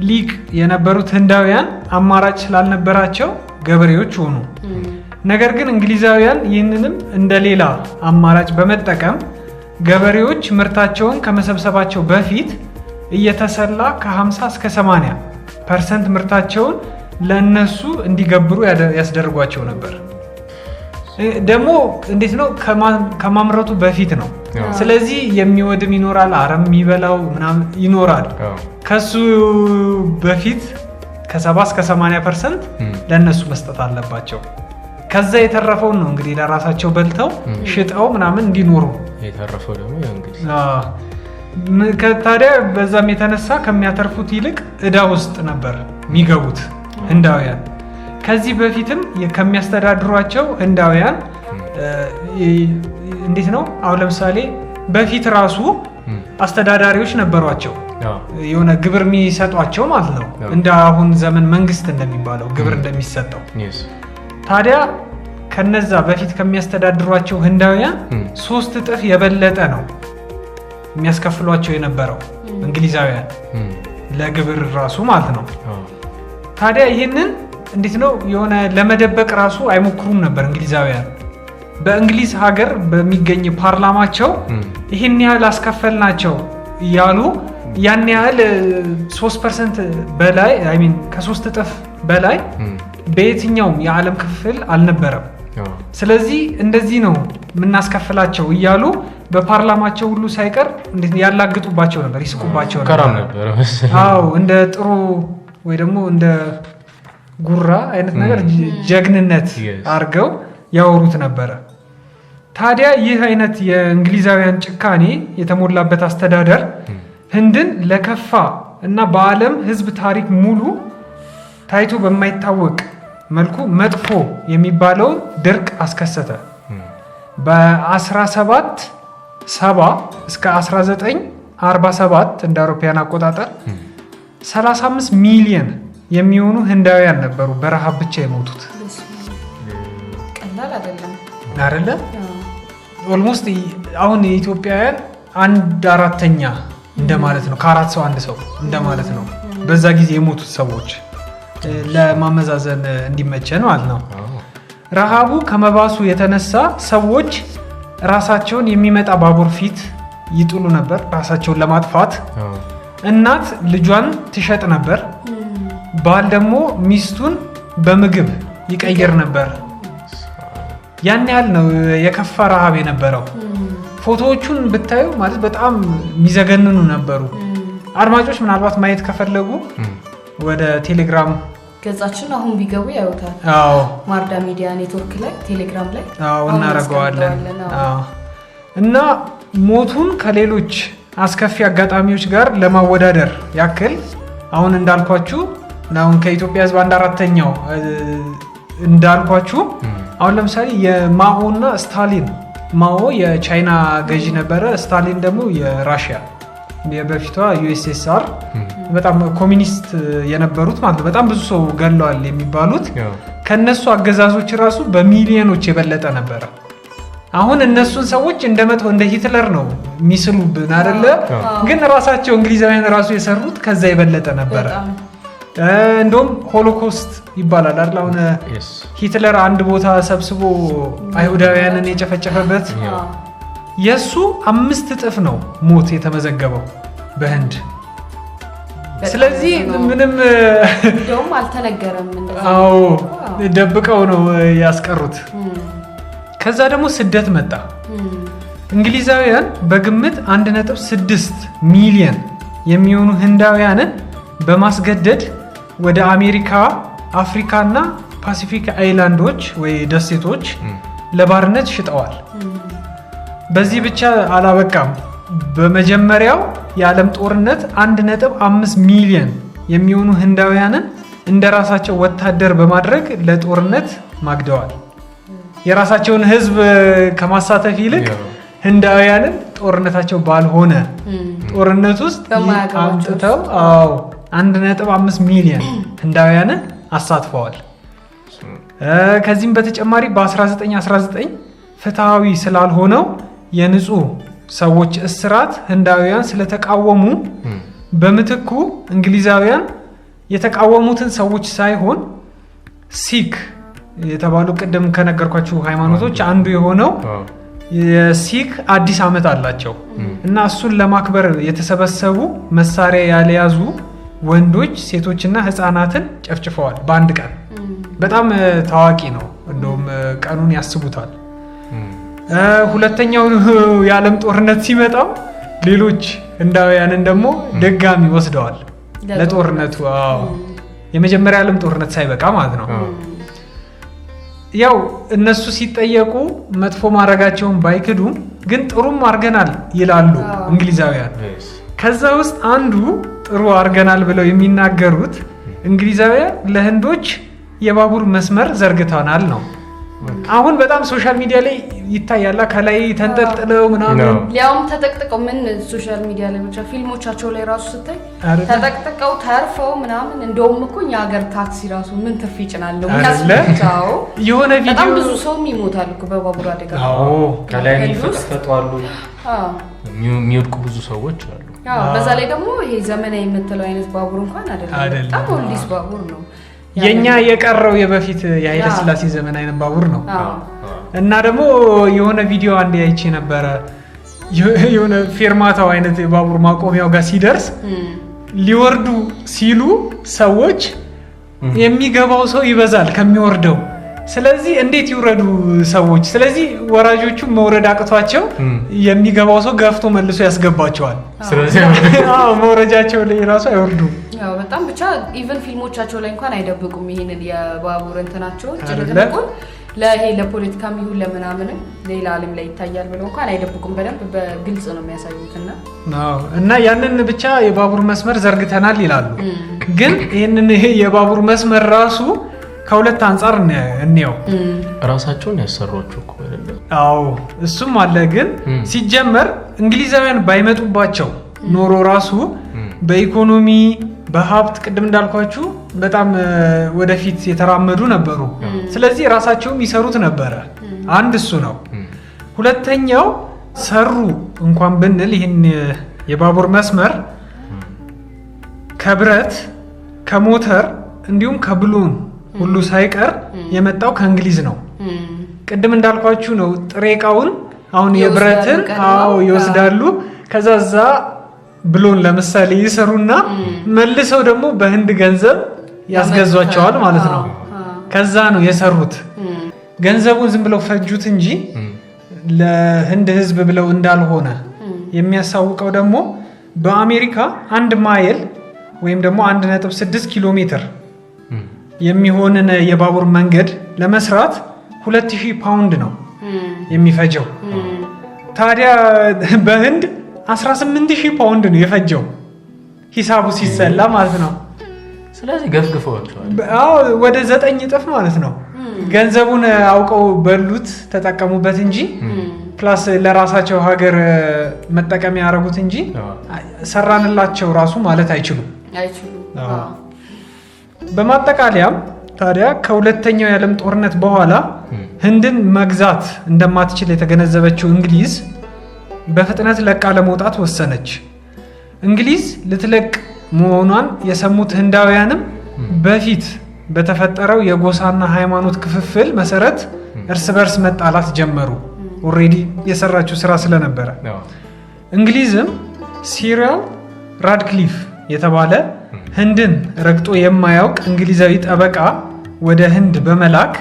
ሊቅ የነበሩት ህንዳውያን አማራጭ ስላልነበራቸው ገበሬዎች ሆኑ። ነገር ግን እንግሊዛውያን ይህንንም እንደሌላ አማራጭ በመጠቀም ገበሬዎች ምርታቸውን ከመሰብሰባቸው በፊት እየተሰላ ከ50 እስከ 80% ምርታቸውን ለነሱ እንዲገብሩ ያስደርጓቸው ነበር። ደግሞ እንዴት ነው ከማምረቱ በፊት ነው። ስለዚህ የሚወድም ይኖራል፣ አረም የሚበላው ምናምን ይኖራል። ከሱ በፊት ከ70 እስከ 80% ለነሱ መስጠት አለባቸው። ከዛ የተረፈውን ነው እንግዲህ ለራሳቸው በልተው ሽጠው ምናምን እንዲኖሩ የተረፈው ደግሞ እንግዲህ ታዲያ በዛም የተነሳ ከሚያተርፉት ይልቅ እዳ ውስጥ ነበር የሚገቡት ህንዳውያን። ከዚህ በፊትም ከሚያስተዳድሯቸው ህንዳውያን እንዴት ነው አሁን ለምሳሌ በፊት ራሱ አስተዳዳሪዎች ነበሯቸው፣ የሆነ ግብር የሚሰጧቸው ማለት ነው። እንደ አሁን ዘመን መንግስት እንደሚባለው ግብር እንደሚሰጠው። ታዲያ ከነዛ በፊት ከሚያስተዳድሯቸው ህንዳውያን 3 እጥፍ የበለጠ ነው የሚያስከፍሏቸው የነበረው እንግሊዛውያን ለግብር ራሱ ማለት ነው። ታዲያ ይህንን እንዴት ነው የሆነ ለመደበቅ ራሱ አይሞክሩም ነበር እንግሊዛውያን። በእንግሊዝ ሀገር በሚገኝ ፓርላማቸው ይህን ያህል አስከፈልናቸው እያሉ ያን ያህል 3% በላይ ከ3 እጥፍ በላይ በየትኛውም የዓለም ክፍል አልነበረም። ስለዚህ እንደዚህ ነው የምናስከፍላቸው እያሉ በፓርላማቸው ሁሉ ሳይቀር ያላግጡባቸው ነበር፣ ይስቁባቸው ነበር። አዎ እንደ ጥሩ ወይ ደግሞ እንደ ጉራ አይነት ነገር ጀግንነት አድርገው ያወሩት ነበረ። ታዲያ ይህ አይነት የእንግሊዛውያን ጭካኔ የተሞላበት አስተዳደር ህንድን ለከፋ እና በዓለም ህዝብ ታሪክ ሙሉ ታይቶ በማይታወቅ መልኩ መጥፎ የሚባለውን ድርቅ አስከሰተ። በ1770 እስከ 1947 እንደ አውሮፓውያን አቆጣጠር 35 ሚሊዮን የሚሆኑ ህንዳውያን ነበሩ በረሃብ ብቻ የሞቱት። ቀላል አይደለም አይደለ? ኦልሞስት አሁን የኢትዮጵያውያን 1/4 እንደማለት ነው። ከ4 ሰው 1 ሰው እንደማለት ነው በዛ ጊዜ የሞቱት ሰዎች፣ ለማመዛዘን እንዲመቸን ማለት ነው። ረሃቡ ከመባሱ የተነሳ ሰዎች ራሳቸውን የሚመጣ ባቡር ፊት ይጥሉ ነበር ራሳቸውን ለማጥፋት። እናት ልጇን ትሸጥ ነበር። ባል ደግሞ ሚስቱን በምግብ ይቀይር ነበር። ያን ያህል ነው የከፋ ረሃብ የነበረው። ፎቶዎቹን ብታዩ ማለት በጣም የሚዘገንኑ ነበሩ። አድማጮች ምናልባት ማየት ከፈለጉ ወደ ቴሌግራም ገጻችን አሁን ቢገቡ ያዩታል። ማርዳ ሚዲያ ኔትወርክ ላይ ቴሌግራም ላይ እናደርገዋለን። እና ሞቱን ከሌሎች አስከፊ አጋጣሚዎች ጋር ለማወዳደር ያክል አሁን እንዳልኳችሁ አሁን ከኢትዮጵያ ህዝብ 1/4 እንዳልኳችሁ አሁን ለምሳሌ የማኦ እና ስታሊን፣ ማኦ የቻይና ገዢ ነበረ፣ ስታሊን ደግሞ የራሽያ የበፊቷ ዩኤስኤስአር በጣም ኮሚኒስት የነበሩት ማለት ነው። በጣም ብዙ ሰው ገለዋል የሚባሉት ከነሱ አገዛዞች ራሱ በሚሊዮኖች የበለጠ ነበረ። አሁን እነሱን ሰዎች እንደ ሂትለር ነው የሚስሉብን አይደለ? ግን ራሳቸው እንግሊዛውያን ራሱ የሰሩት ከዛ የበለጠ ነበረ። እንደውም ሆሎኮስት ይባላል አይደል? አሁን ሂትለር አንድ ቦታ ሰብስቦ አይሁዳውያንን የጨፈጨፈበት የሱ 5 እጥፍ ነው ሞት የተመዘገበው በህንድ። ስለዚህ ምንም እንደውም አልተነገረም እንደዛ። አዎ ደብቀው ነው ያስቀሩት። ከዛ ደግሞ ስደት መጣ። እንግሊዛውያን በግምት 1.6 ሚሊዮን የሚሆኑ ህንዳውያንን በማስገደድ ወደ አሜሪካ፣ አፍሪካና ፓሲፊክ አይላንዶች ወይ ደሴቶች ለባርነት ሽጠዋል። በዚህ ብቻ አላበቃም። በመጀመሪያው የዓለም ጦርነት 1.5 ሚሊዮን የሚሆኑ ህንዳውያንን እንደራሳቸው ወታደር በማድረግ ለጦርነት ማግደዋል። የራሳቸውን ህዝብ ከማሳተፍ ይልቅ ህንዳውያንን ጦርነታቸው ባልሆነ ጦርነት ውስጥ አምጥተው 1.5 ሚሊዮን ህንዳውያንን አሳትፈዋል። ከዚህም በተጨማሪ በ1919 ፍትሃዊ ስላልሆነው የንጹህ ሰዎች እስራት ህንዳውያን ስለተቃወሙ በምትኩ እንግሊዛውያን የተቃወሙትን ሰዎች ሳይሆን ሲክ የተባሉ ቅድም ከነገርኳችሁ ሃይማኖቶች አንዱ የሆነው የሲክ አዲስ ዓመት አላቸው እና እሱን ለማክበር የተሰበሰቡ መሳሪያ ያልያዙ ወንዶች፣ ሴቶችና ህፃናትን ጨፍጭፈዋል በአንድ ቀን። በጣም ታዋቂ ነው። እንደውም ቀኑን ያስቡታል። ሁለተኛው የዓለም ጦርነት ሲመጣው ሌሎች ህንዳውያንን ደግሞ ድጋሚ ወስደዋል ለጦርነቱ። የመጀመሪያ ዓለም ጦርነት ሳይበቃ ማለት ነው። ያው እነሱ ሲጠየቁ መጥፎ ማድረጋቸውን ባይክዱም ግን ጥሩም አርገናል ይላሉ እንግሊዛውያን። ከዛ ውስጥ አንዱ ጥሩ አርገናል ብለው የሚናገሩት እንግሊዛውያን ለህንዶች የባቡር መስመር ዘርግተናል ነው። አሁን በጣም ሶሻል ሚዲያ ላይ ይታያል። ከላይ ተንጠልጥለው ምናምን ሊያውም ተጠቅጥቀው ምን ሶሻል ሚዲያ ላይ ብቻ ፊልሞቻቸው ላይ ራሱ ስታይ ተጠቅጥቀው ተርፈው ምናምን። እንደውም እኮ እኛ ሀገር ታክሲ ራሱ ምን ትርፍ ይጭናል ነው ያስፈልጋው። የሆነ ቪዲዮ በጣም ብዙ ሰው ይሞታል እኮ በባቡር አደጋ። ከላይ ይፈጠፈጡ አሉ፣ የሚወድቁ ብዙ ሰዎች አሉ። በዛ ላይ ደግሞ ይሄ ዘመናዊ የምትለው አይነት ባቡር እንኳን አይደለም፣ በጣም ኦልዲስ ባቡር ነው። የኛ የቀረው የበፊት የኃይለ ሥላሴ ዘመን አይነት ባቡር ነው። እና ደግሞ የሆነ ቪዲዮ አንዴ አይቼ ነበረ። የሆነ ፌርማታው አይነት የባቡር ማቆሚያው ጋር ሲደርስ ሊወርዱ ሲሉ ሰዎች የሚገባው ሰው ይበዛል ከሚወርደው። ስለዚህ እንዴት ይውረዱ ሰዎች? ስለዚህ ወራጆቹ መውረድ አቅቷቸው የሚገባው ሰው ገፍቶ መልሶ ያስገባቸዋል። ስለዚህ መውረጃቸው ላይ ራሱ አይወርዱም። ያው በጣም ብቻ ኢቭን ፊልሞቻቸው ላይ እንኳን አይደብቁም ይሄንን የባቡር እንትናቸውን ጭንቅንቁን ለይሄ ለፖለቲካም ይሁን ለምናምንም ሌላ ዓለም ላይ ይታያል ብለው እንኳን አይደብቁም። በደንብ በግልጽ ነው የሚያሳዩትና እና ያንን ብቻ የባቡር መስመር ዘርግተናል ይላሉ። ግን ይሄንን የባቡር መስመር ራሱ ከሁለት አንፃር እንየው። ራሳቸውን ያሰሯቸው እኮ አይደለም። እሱም አለ። ግን ሲጀመር እንግሊዛውያን ባይመጡባቸው ኖሮ ራሱ በኢኮኖሚ በሀብት ቅድም እንዳልኳችሁ በጣም ወደፊት የተራመዱ ነበሩ። ስለዚህ ራሳቸውም ይሰሩት ነበረ። አንድ እሱ ነው። ሁለተኛው ሰሩ እንኳን ብንል ይህን የባቡር መስመር ከብረት ከሞተር እንዲሁም ከብሎን ሁሉ ሳይቀር የመጣው ከእንግሊዝ ነው። ቅድም እንዳልኳችሁ ነው። ጥሬ ዕቃውን አሁን የብረትን ይወስዳሉ። ከዛዛ ብሎን ለምሳሌ ይሰሩና መልሰው ደግሞ በህንድ ገንዘብ ያስገዟቸዋል ማለት ነው። ከዛ ነው የሰሩት። ገንዘቡን ዝም ብለው ፈጁት እንጂ ለህንድ ህዝብ ብለው እንዳልሆነ የሚያሳውቀው ደግሞ በአሜሪካ 1 ማይል ወይም ደግሞ 1.6 ኪሎ ሜትር የሚሆንን የባቡር መንገድ ለመስራት 2000 ፓውንድ ነው የሚፈጀው። ታዲያ በህንድ 18000 ፓውንድ ነው የፈጀው ሂሳቡ ሲሰላ ማለት ነው። ስለዚህ ገፍግፈዋቸዋል። ወደ 9 እጥፍ ማለት ነው። ገንዘቡን አውቀው በሉት ተጠቀሙበት እንጂ ፕላስ ለራሳቸው ሀገር መጠቀሚያ ያደረጉት እንጂ ሰራንላቸው ራሱ ማለት አይችሉም። በማጠቃለያም ታዲያ ከሁለተኛው የዓለም ጦርነት በኋላ ህንድን መግዛት እንደማትችል የተገነዘበችው እንግሊዝ በፍጥነት ለቃ ለመውጣት ወሰነች። እንግሊዝ ልትለቅ መሆኗን የሰሙት ህንዳውያንም በፊት በተፈጠረው የጎሳና ሃይማኖት ክፍፍል መሰረት እርስ በርስ መጣላት ጀመሩ። ኦሬዲ የሰራችው ስራ ስለነበረ እንግሊዝም ሲሪል ራድክሊፍ የተባለ ህንድን ረግጦ የማያውቅ እንግሊዛዊ ጠበቃ ወደ ህንድ በመላክ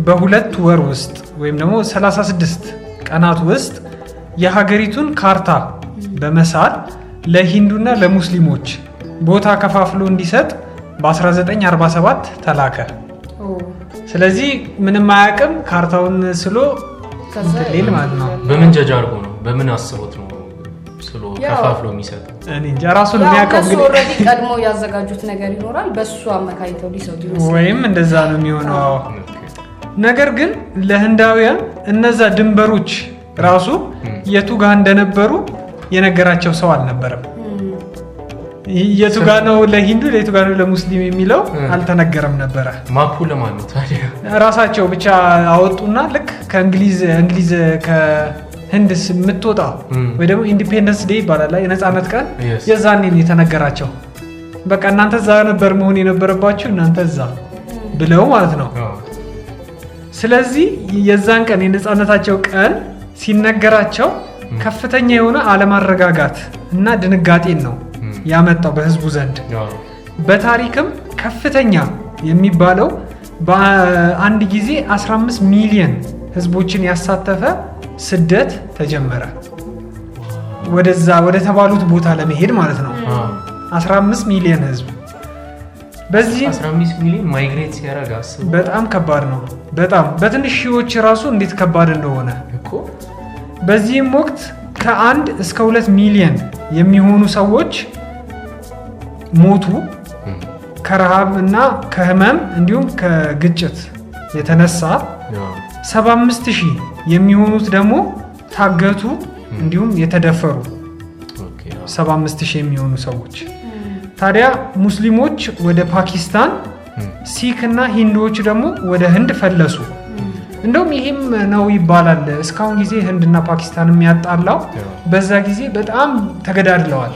በ2 ወር ውስጥ ወይም ደግሞ 36 ቀናት ውስጥ የሀገሪቱን ካርታ በመሳል ለሂንዱና ለሙስሊሞች ቦታ ከፋፍሎ እንዲሰጥ በ1947 ተላከ። ስለዚህ ምንም አያውቅም ካርታውን ስሎ ሌል ማለት ነው። በምን ጀጅ አድርጎ ነው በምን አስቦት ነው ስሎ ከፋፍሎ የሚሰጠው? እኔ እንጃ ራሱን የሚያውቀው እንግዲህ ኦልሬዲ ቀድሞ ያዘጋጁት ነገር ይኖራል በሱ አመካይተው ሊሰጡ ይመስላል ወይም እንደዛ ነው የሚሆነው። ነገር ግን ለህንዳውያን እነዛ ድንበሮች ራሱ የቱ ጋር እንደነበሩ የነገራቸው ሰው አልነበረም። የቱ ጋር ነው ለሂንዱ የቱ ጋር ነው ለሙስሊም የሚለው አልተነገረም ነበር። ማፑ ለማን ነው ታዲያ? ራሳቸው ብቻ አወጡና ልክ ከእንግሊዝ ከህንድ የምትወጣ ወይ ደግሞ ኢንዲፔንደንስ ዴይ ይባላል የነፃነት ቀን የዛኔ ነው የተነገራቸው። በቃ እናንተ እዛ ነበር መሆን የነበረባችሁ እናንተ እዛ ብለው ማለት ነው። ስለዚህ የዛን ቀን የነፃነታቸው ቀን ሲነገራቸው ከፍተኛ የሆነ አለማረጋጋት እና ድንጋጤን ነው ያመጣው በህዝቡ ዘንድ። በታሪክም ከፍተኛ የሚባለው በአንድ ጊዜ 15 ሚሊዮን ህዝቦችን ያሳተፈ ስደት ተጀመረ። ወደ ተባሉት ቦታ ለመሄድ ማለት ነው። 15 ሚሊዮን ህዝብ በዚህ 15 ሚሊዮን ማይግሬት ሲያደርግ በጣም ከባድ ነው። በጣም በትንሽ ሺዎች ራሱ እንዴት ከባድ እንደሆነ እኮ። በዚህም ወቅት ከ1 እስከ 2 ሚሊዮን የሚሆኑ ሰዎች ሞቱ ከረሃብ እና ከህመም እንዲሁም ከግጭት የተነሳ። 75000 የሚሆኑት ደግሞ ታገቱ እንዲሁም የተደፈሩ 75000 የሚሆኑ ሰዎች። ታዲያ ሙስሊሞች ወደ ፓኪስታን፣ ሲክ እና ሂንዱዎች ደግሞ ወደ ህንድ ፈለሱ። እንደውም ይሄም ነው ይባላል እስካሁን ጊዜ ህንድና ፓኪስታን የሚያጣላው በዛ ጊዜ በጣም ተገዳድለዋል።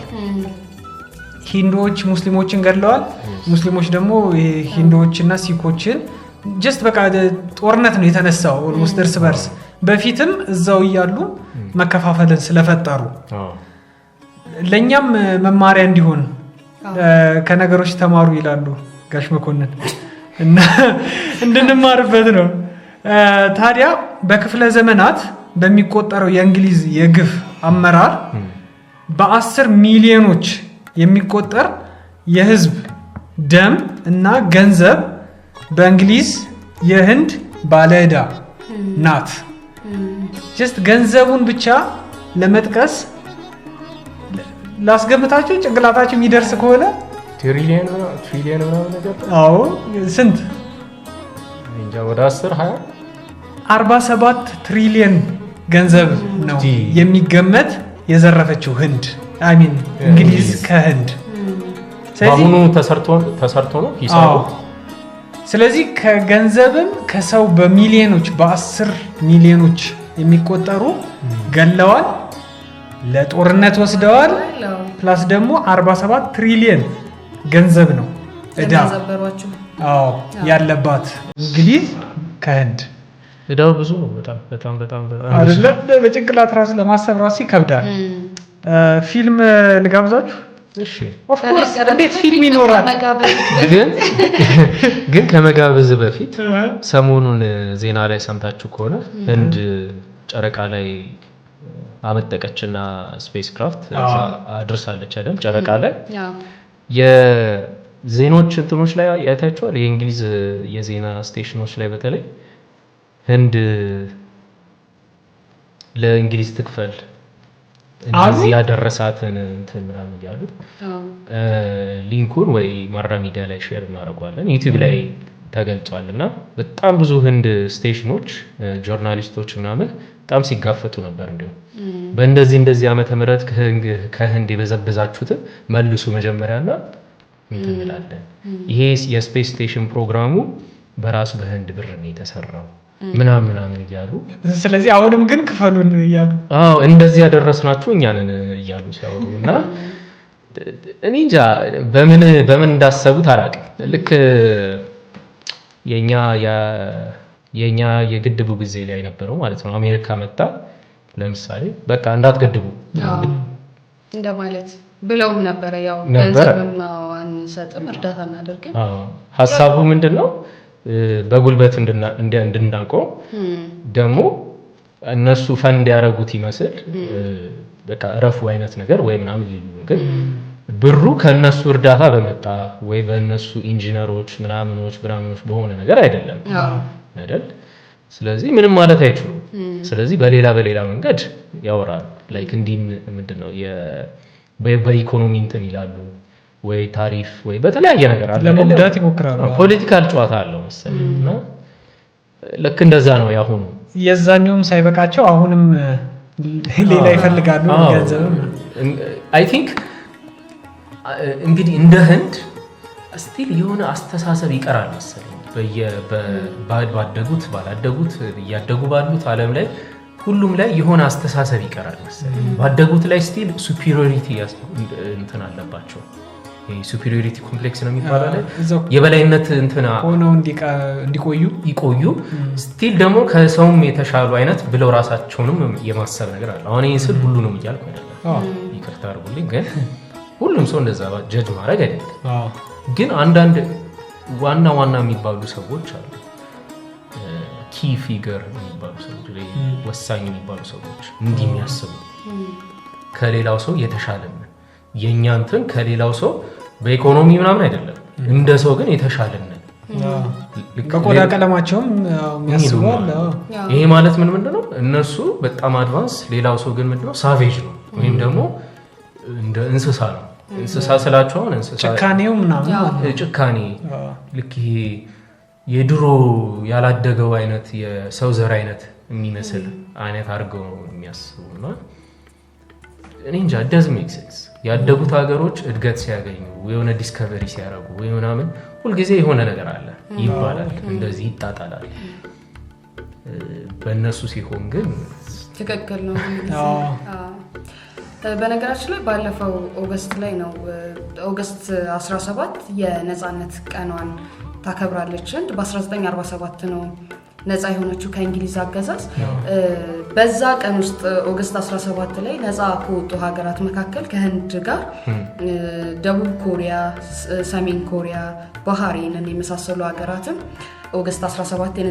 ሂንዱዎች ሙስሊሞችን ገድለዋል። ሙስሊሞች ደግሞ ሂንዱዎችና ሲኮችን ጀስት በቃ ጦርነት ነው የተነሳው ኦልሞስት እርስ በርስ። በፊትም እዛው እያሉ መከፋፈልን ስለፈጠሩ ለኛም መማሪያ እንዲሆን ከነገሮች ተማሩ ይላሉ ጋሽ መኮንን እና እንድንማርበት ነው። ታዲያ በክፍለ ዘመናት በሚቆጠረው የእንግሊዝ የግፍ አመራር በ10 ሚሊዮኖች የሚቆጠር የህዝብ ደም እና ገንዘብ በእንግሊዝ የህንድ ባለዕዳ ናት። ጀስት ገንዘቡን ብቻ ለመጥቀስ ላስገምታችሁ ጭንቅላታችሁ የሚደርስ ከሆነ ትሪሊየን ምናምን ነገር። አዎ ስንት እንጃ ወደ 10 47 ትሪሊየን ገንዘብ ነው የሚገመት የዘረፈችው ህንድ አሚን እንግሊዝ ከህንድ። በአሁኑ ተሰርቶ ነው ሂሳቡ። ስለዚህ ከገንዘብም ከሰው በሚሊዮኖች በ10 ሚሊዮኖች የሚቆጠሩ ገለዋል፣ ለጦርነት ወስደዋል። ፕላስ ደግሞ 47 ትሪሊየን ገንዘብ ነው እዳ ያለባት እንግሊዝ ከህንድ። እዳው ብዙ ነው በጣም አይደለም። በጭንቅላት ራሱ ለማሰብ ራሱ ይከብዳል። ፊልም ልጋብዛችሁ? እሺ ኦፍ ኮርስ እንዴት ፊልም ይኖራል? ግን ከመጋበዝ በፊት ሰሞኑን ዜና ላይ ሰምታችሁ ከሆነ ህንድ ጨረቃ ላይ አመጠቀችና ስፔስ ክራፍት አድርሳለች አይደል? ጨረቃ ላይ የዜኖች እንትኖች ላይ ያታችኋል። የእንግሊዝ የዜና ስቴሽኖች ላይ በተለይ ህንድ ለእንግሊዝ ትክፈል እንደዚህ ያደረሳትን እንትን ምናምን እያሉ ሊንኩን ወይ ማራ ሚዲያ ላይ ሼር እናደርገዋለን። ዩቲዩብ ላይ ተገልጿል እና በጣም ብዙ ህንድ ስቴሽኖች ጆርናሊስቶች ምናምን በጣም ሲጋፈጡ ነበር። እንዲሁም በእንደዚህ ዓመተ ምህረት ከህንድ የበዘበዛችሁትን መልሱ መጀመሪያና እንትን እንላለን። ይሄ የስፔስ ስቴሽን ፕሮግራሙ በራሱ በህንድ ብር ነው የተሰራው ምናምን እያሉ ስለዚህ አሁንም ግን ክፈሉን እያሉ እንደዚህ ያደረስናችሁ እኛ ነን እያሉ ሲያወሩ እና እኔ እንጃ በምን እንዳሰቡት አላውቅም። ልክ የኛ የግድቡ ጊዜ ላይ ነበረው ማለት ነው። አሜሪካ መጣ ለምሳሌ በቃ እንዳትገድቡ እንደማለት ብለውም ነበረ። ያው ገንዘብም አንሰጥም እርዳታ እናደርግም። ሀሳቡ ምንድነው? በጉልበት እንድናቆም ደግሞ እነሱ ፈንድ ያደረጉት ይመስል በቃ ረፉ አይነት ነገር ወይ ምናምን ግን ብሩ ከነሱ እርዳታ በመጣ ወይ በእነሱ ኢንጂነሮች ምናምኖች በሆነ ነገር አይደለም አይደል? ስለዚህ ምንም ማለት አይችሉም። ስለዚህ በሌላ መንገድ ያወራሉ። ላይክ እንዲህ ምንድነው በኢኮኖሚ እንትን ይላሉ ወይ ታሪፍ ወይ በተለያየ ነገር አለ ለመጉዳት ይሞክራሉ ፖለቲካል ጨዋታ አለው መሰለኝ እና ልክ እንደዛ ነው ያሁኑ የዛኛውም ሳይበቃቸው አሁንም ሌላ ይፈልጋሉ ገንዘብ አይ ቲንክ እንግዲህ እንደ ህንድ ስቲል የሆነ አስተሳሰብ ይቀራል መሰለኝ ባደጉት ባላደጉት እያደጉ ባሉት ዓለም ላይ ሁሉም ላይ የሆነ አስተሳሰብ ይቀራል መሰለኝ ባደጉት ላይ ስቲል ሱፒሪዮሪቲ እንትን አለባቸው ሱፒሪዮሪቲ ኮምፕሌክስ ነው የሚባለው የበላይነት እንትና ሆነው እንዲቆዩ ስቲል ደግሞ ከሰውም የተሻሉ አይነት ብለው ራሳቸውንም የማሰብ ነገር አለ አሁን ይሄን ስል ሁሉንም እያልኩ አይደለም ይቅርታ አድርጉልኝ ግን ሁሉም ሰው እንደዛ ጀጅ ማድረግ አይደለም ግን አንዳንድ ዋና የሚባሉ ሰዎች አሉ ኪ ፊገር የሚባሉ ሰዎች ወሳኝ የሚባሉ ሰዎች እንዲህ የሚያስቡ ከሌላው ሰው የተሻለ ነው የኛ እንትን ከሌላው ሰው በኢኮኖሚ ምናምን አይደለም እንደ ሰው ግን የተሻለ ነው ከቆዳ ቀለማቸውም የሚያስቡዋል ይሄ ማለት ምንድነው እነሱ በጣም አድቫንስ ሌላው ሰው ግን ምንድነው ሳቬጅ ነው ወይም ደግሞ እንደ እንስሳ ነው እንስሳ ስላቸው እንስሳ ጭካኔው ምናምን ጭካኔ ልክ ይሄ የድሮ ያላደገው አይነት የሰው ዘር አይነት የሚመስል አይነት አድርገው የሚያስቡና እኔ እንጃ does make sense ያደጉት ሀገሮች እድገት ሲያገኙ የሆነ ዲስከቨሪ ሲያደርጉ ወይ ምናምን ሁሉ ጊዜ የሆነ ነገር አለ ይባላል እንደዚህ ይጣጣላል በእነሱ ሲሆን ግን ትክክል ነው በነገራችን ላይ ባለፈው ኦገስት ላይ ነው ኦገስት 17 የነጻነት ቀኗን ታከብራለች በ1947 ነው ነፃ የሆነችው ከእንግሊዝ አገዛዝ በዛ ቀን ውስጥ ኦገስት 17 ላይ ነፃ ከወጡ ሀገራት መካከል ከህንድ ጋር ደቡብ ኮሪያ ሰሜን ኮሪያ ባህሬንን የመሳሰሉ ሀገራትም ኦገስት 17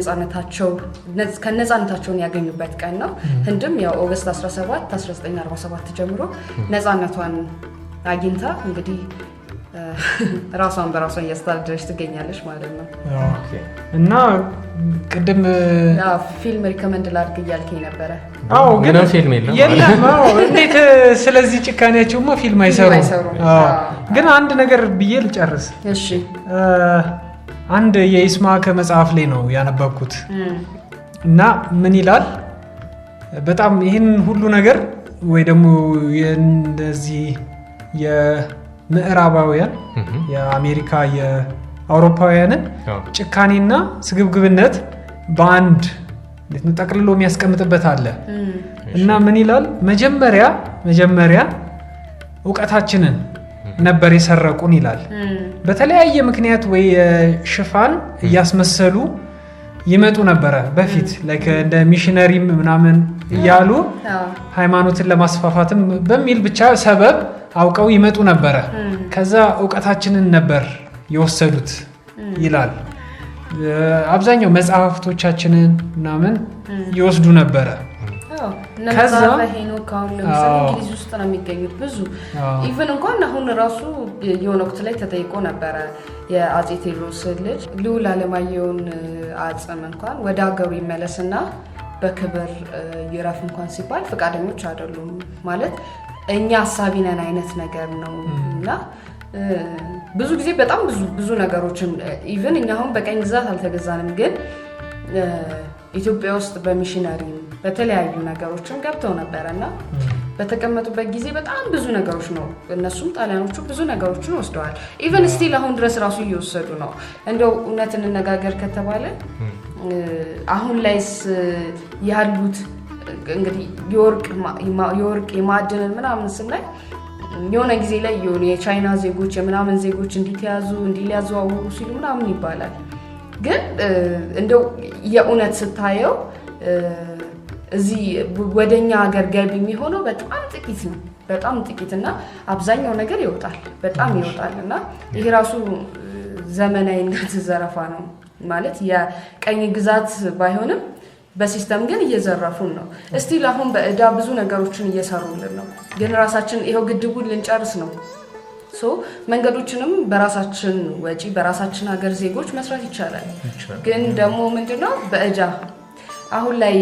ከነጻነታቸውን ያገኙበት ቀን ነው ህንድም ያው ኦገስት 17 1947 ጀምሮ ነጻነቷን አግኝታ እንግዲህ ራሷን በራሷን እያስተዳደረች ትገኛለች ማለት ነው እና ቅድም ፊልም ሪከመንድ ላድርግ እያልከኝ ነበረ ግን ፊልም የለም እንዴት ስለዚህ ጭካኔያቸውማ ፊልም አይሰሩም ግን አንድ ነገር ብዬ ልጨርስ እሺ አንድ የኢስማከ መጽሐፍ ላይ ነው ያነበብኩት እና ምን ይላል በጣም ይሄን ሁሉ ነገር ወይ ደግሞ እንደዚህ የምዕራባውያን የአሜሪካ የአውሮፓውያንን ጭካኔና ስግብግብነት በአንድ ጠቅልሎ የሚያስቀምጥበት አለ እና ምን ይላል መጀመሪያ ዕውቀታችንን ነበር የሰረቁን ይላል በተለያየ ምክንያት ወይ ሽፋን እያስመሰሉ ይመጡ ነበር በፊት ላይክ እንደ ሚሽነሪም ምናምን ያሉ ሃይማኖትን ለማስፋፋትም በሚል ብቻ ሰበብ አውቀው ይመጡ ነበር ከዛ ዕውቀታችንን ነበር የወሰዱት ይላል አብዛኛው መጽሐፍቶቻችንን ምናምን ይወስዱ ነበር ከዛ ሄኖክ አሁን ለምሳሌ እንግሊዝ ውስጥ ነው የሚገኙት ብዙ ኢቭን እንኳን አሁን ራሱ የሆነ ወቅት ላይ ተጠይቆ ነበር የአጼ ቴዎድሮስ ልጅ ልዑል አለማየሁን አጽም እንኳን ወደ ሀገሩ ይመለስና በክብር ይረፍ እንኳን ሲባል ፈቃደኞች አይደሉም ማለት እኛ ሐሳቢ ነን አይነት ነገር ነውና ብዙ ጊዜ በጣም ብዙ ነገሮችን ኢቭን እኛ አሁን በቀኝ ግዛት አልተገዛንም ግን ኢትዮጵያ ውስጥ በሚሽነሪ በተለያዩ ነገሮችን ገብተው ነበርና በተቀመጡበት ጊዜ በጣም ብዙ ነገሮች ነው እነሱም ጣሊያኖቹ ብዙ ነገሮችን ወስደዋል ኢቭን ስቲል አሁን ድረስ ራሱ እየወሰዱ ነው እንደው እውነት እንነጋገር ከተባለ አሁን ላይስ ያሉት እንግዲህ የወርቅ የማዕድንን ምናምን ስናይ የሆነ ጊዜ ላይ የሆነ የቻይና ዜጎች የምናምን ዜጎች እንዲሊያዘዋወሩ ሲሉ ምናምን ይባላል ግን እንደው የእውነት ስታየው እዚህ ወደኛ ሀገር ገቢ የሚሆነው በጣም ጥቂትና አብዛኛው ነገር ይወጣል በጣም ይወጣልና ይሄ ራሱ ዘመናዊነት ዘረፋ ነው ማለት የቀኝ ግዛት ባይሆንም በሲስተም ግን እየዘረፉን ነው እስቲል አሁን በእዳ ብዙ ነገሮችን እየሰሩልን ነው ግን ራሳችን ይሄው ግድቡን ልንጨርስ ነው መንገዶችንም በራሳችን ወጪ በራሳችን ሀገር ዜጎች መስራት ይቻላል ግን ደግሞ ምንድነው በእዳ አሁን ላይ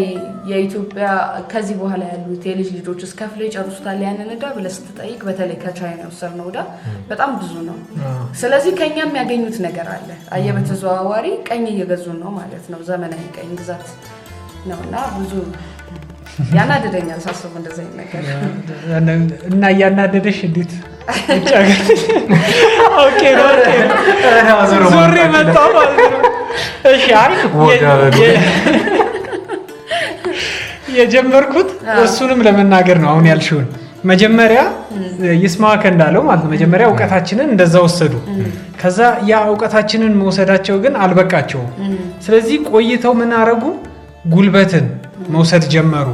የኢትዮጵያ ከዚህ በኋላ ያሉት የልጅ ልጆች እስከፍለ ይጨርሱታል ያንን ዕዳ ብለህ ስትጠይቅ በተለይ ከቻይና ወሰድነው ዕዳ በጣም ብዙ ነው። ስለዚህ ከኛ የሚያገኙት ነገር አለ። በተዘዋዋሪ ቀኝ እየገዙን ነው ማለት ነው። ዘመናዊ ቀኝ ግዛት ነውና ብዙ ያናደደኛል ሳስብ እንደዚህ ነገር እና ያናደደሽ እንዴት ኦኬ ዞሬ መጣሁ ማለት ነው። እሺ የጀመርኩት እሱንም ለመናገር ነው። አሁን ያልሽውን መጀመሪያ ይስማከ እንዳለው ማለት ነው። መጀመሪያ ዕውቀታችንን እንደዛ ወሰዱ። ከዛ ያ ዕውቀታችንን መውሰዳቸው ግን አልበቃቸውም። ስለዚህ ቆይተው ምን አረጉ? ጉልበትን መውሰድ ጀመሩ።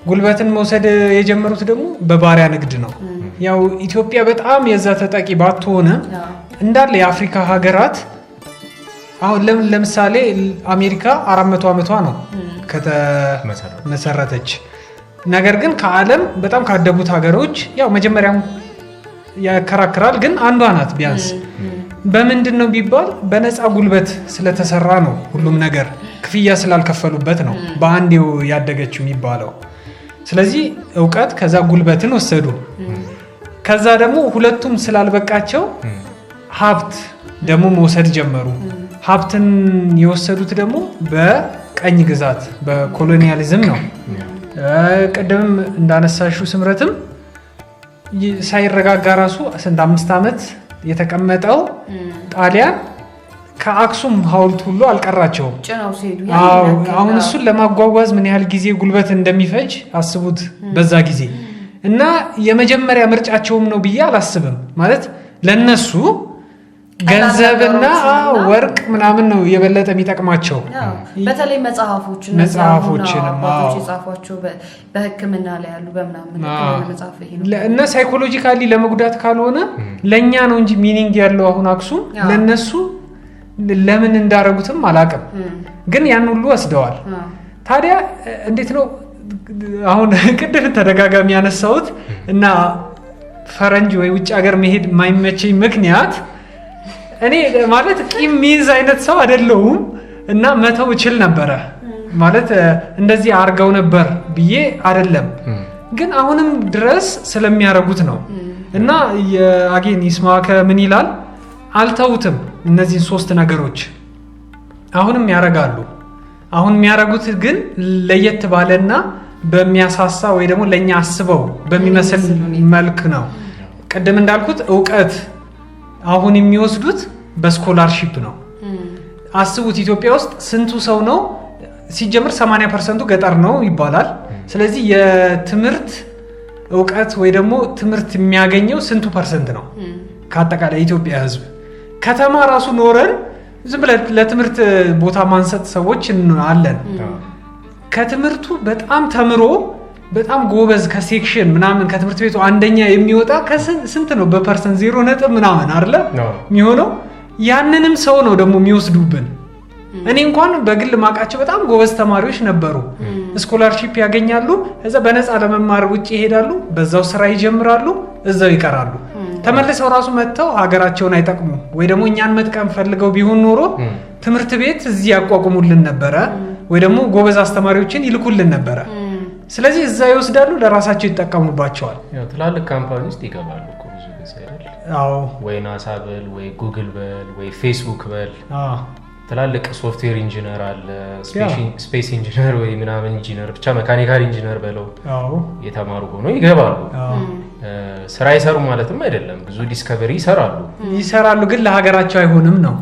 ጉልበትን መውሰድ የጀመሩት ደግሞ በባሪያ ንግድ ነው። ያው ኢትዮጵያ በጣም የዛ ተጠቂ ባትሆነ እንዳለ የአፍሪካ ሀገራት አሁን ለምሳሌ አሜሪካ 400 ዓመቷ ነው ከተመሰረተች። ነገር ግን ከዓለም በጣም ካደጉት ሀገሮች ያው መጀመሪያም ያከራክራል ግን አንዷ ናት ቢያንስ። በምንድን ነው ቢባል በነፃ ጉልበት ስለተሰራ ነው። ሁሉም ነገር ክፍያ ስላልከፈሉበት ነው በአንዴው ያደገችው የሚባለው። ስለዚህ ዕውቀት ከዛ ጉልበትን ወሰዱ። ከዛ ደግሞ ሁለቱም ስላልበቃቸው ሀብት ደግሞ መውሰድ ጀመሩ። ሀብትን የወሰዱት ደግሞ በቀኝ ግዛት በኮሎኒያሊዝም ነው። ቅድም እንዳነሳሽው ስምረትም ሳይረጋጋ ራሱ ስንት 5 ዓመት የተቀመጠው ጣሊያን ከአክሱም ሐውልት ሁሉ አልቀራቸውም። አሁን እሱን ለማጓጓዝ ምን ያህል ጊዜ ጉልበት እንደሚፈጅ አስቡት በዛ ጊዜ። እና የመጀመሪያ ምርጫቸውም ነው ብዬ አላስብም። ማለት ለነሱ ገንዘብና ወርቅ ምናምን ነው የበለጠ የሚጠቅማቸው። በተለይ መጽሐፎችን የጻፏቸው በሕክምና ላይ ያሉ በምናምን መጽሐፍ እና ሳይኮሎጂካሊ ለመጉዳት ካልሆነ ለኛ ነው እንጂ ሚኒንግ ያለው አሁን አክሱም ለነሱ ለምን እንዳረጉትም አላቅም። ግን ያን ሁሉ ወስደዋል። ታዲያ እንዴት ነው አሁን ቅድም ተደጋጋሚ ያነሳሁት እና ፈረንጅ ወይ ውጭ ሀገር መሄድ የማይመቸኝ ምክንያት እኔ ማለት ቂም ሚይዝ አይነት ሰው አይደለሁም እና መተው እችል ነበረ ማለት እንደዚህ አርገው ነበር ብዬ አይደለም። ግን አሁንም ድረስ ስለሚያረጉት ነው። እና የአጌን ይስማከ ምን ይላል? አልተውትም። እነዚህን 3 ነገሮች አሁንም ያረጋሉ። አሁን የሚያረጉት ግን ለየት ባለና በሚያሳሳ ወይ ደግሞ ለኛ አስበው በሚመስል መልክ ነው። ቀደም እንዳልኩት ዕውቀት አሁን የሚወስዱት በስኮላርሺፕ ነው። አስቡት ኢትዮጵያ ውስጥ ስንቱ ሰው ነው ሲጀምር 80% ገጠር ነው ይባላል። ስለዚህ የትምህርት ዕውቀት ወይ ደግሞ ትምህርት የሚያገኘው ስንቱ ፐርሰንት ነው ከአጠቃላይ ኢትዮጵያ ሕዝብ? ከተማ ራሱ ኖረን ዝም ብለን ለትምህርት ቦታ ማንሰጥ ሰዎች አለን። ከትምህርቱ በጣም ተምሮ በጣም ጎበዝ ከሴክሽን ምናምን ከትምህርት ቤቱ አንደኛ የሚወጣ ስንት ነው? በፐርሰንት 0 ነጥብ ምናምን አይደለ የሚሆነው። ያንንም ሰው ነው ደግሞ የሚወስዱብን። እኔ እንኳን በግል ማቃቸው በጣም ጎበዝ ተማሪዎች ነበሩ። ስኮላርሺፕ ያገኛሉ፣ እዛ በነፃ ለመማር ውጪ ይሄዳሉ፣ በዛው ስራ ይጀምራሉ፣ እዛው ይቀራሉ። ተመልሰው ራሱ መጥተው ሀገራቸውን አይጠቅሙ ወይ ደግሞ እኛን መጥቀም ፈልገው ቢሆን ኖሮ ትምህርት ቤት እዚህ ያቋቁሙልን ነበረ ወይ ደግሞ ጎበዝ አስተማሪዎችን ይልኩልን ነበረ። ስለዚህ እዛ ይወስዳሉ፣ ለራሳቸው ይጠቀሙባቸዋል። ያው ትላልቅ ካምፓኒ ውስጥ ይገባሉ እኮ ብዙ ጊዜ አይደል? አዎ፣ ወይ ናሳ በል ወይ ጉግል በል ወይ ፌስቡክ በል ትላልቅ ሶፍትዌር ኢንጂነር አለ፣ ስፔስ ኢንጂነር ወይ ምናምን ኢንጂነር ብቻ መካኒካል ኢንጂነር በለው የተማሩ ሆኖ ይገባሉ። ስራ ይሰሩ ማለትም አይደለም፣ ብዙ ዲስከቨሪ ይሰራሉ፣ ግን ለሀገራቸው አይሆንም ነው።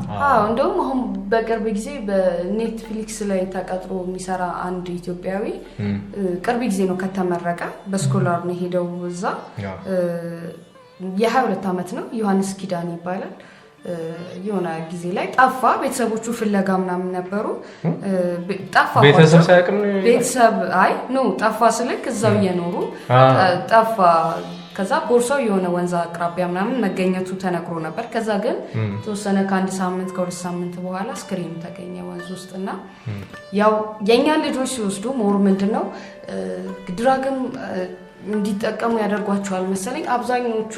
እንደውም አሁን በቅርብ ጊዜ በኔትፍሊክስ ላይ ተቀጥሮ የሚሰራ አንድ ኢትዮጵያዊ ቅርብ ጊዜ ነው ከተመረቀ፣ በስኮላር ነው ሄደው እዛ የ22 ዓመት ነው፣ ዮሐንስ ኪዳን ይባላል። የሆነ ጊዜ ላይ ጠፋ። ቤተሰቦቹ ፍለጋ ምናምን ነበሩ። ጠፋ። ቤተሰብ ጠፋ ስልክ እዛው እየኖሩ ጠፋ። ከዛ ቦርሳው የሆነ ወንዝ አቅራቢያ ምናምን መገኘቱ ተነግሮ ነበር። ከዛ ግን ተወሰነ ከ1 ሳምንት ከ2 ሳምንት በኋላ ስክሪኑ ተገኘ ወንዝ ውስጥና ያው የኛ ልጆች ሲወስዱ ሞር ምንድነው ድራግም እንዲጠቀሙ ያደርጓቸዋል መሰለኝ። አብዛኞቹ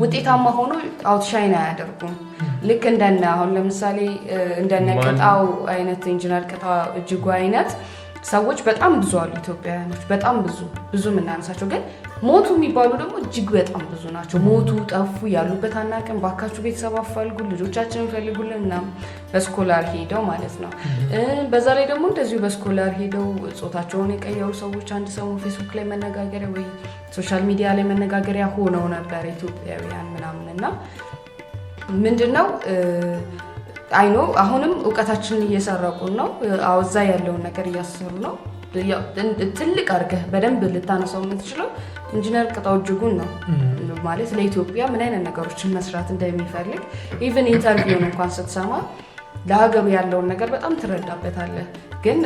ውጤታማ ሆኖ አውትሻይን አያደርጉም። ልክ እንደነ አሁን ለምሳሌ እንደነ ቅጣው አይነት ኢንጂነር ቅጣው እጅጉ አይነት ሰዎች በጣም ብዙ አሉ ኢትዮጵያውያኖች በጣም ብዙ የምናነሳቸው ግን ሞቱ የሚባሉ ደግሞ እጅግ በጣም ብዙ ናቸው ሞቱ ጠፉ ያሉበት አናውቅም ባካችሁ ቤተሰብ አፋልጉ ልጆቻችንን ፈልጉልን ምናምን በስኮላር ሄደው ማለት ነው በዛ ላይ ደግሞ እንደዚሁ በስኮላር ሄደው ጾታቸውን የቀየሩ ሰዎች አንድ ሰሞን ፌስቡክ ላይ መነጋገሪያ ወይ ሶሻል ሚዲያ ላይ መነጋገሪያ ሆነው ነበር ኢትዮጵያውያን ምናምንና ምንድነው አይኖ አሁንም ዕውቀታችንን እየሰረቁን ነው አውዛ ያለውን ነገር እያሰሩ ነው ትልቅ አርገህ በደንብ ልታነሳው የምትችለው ኢንጂነር ቅጣው እጅጉን ነው ማለት ለኢትዮጵያ ምን አይነት ነገሮችን መስራት እንደሚፈልግ ኢቭን ኢንተርቪውን እንኳን ስትሰማ ለሀገሩ ያለውን ነገር በጣም ትረዳበታለህ ግን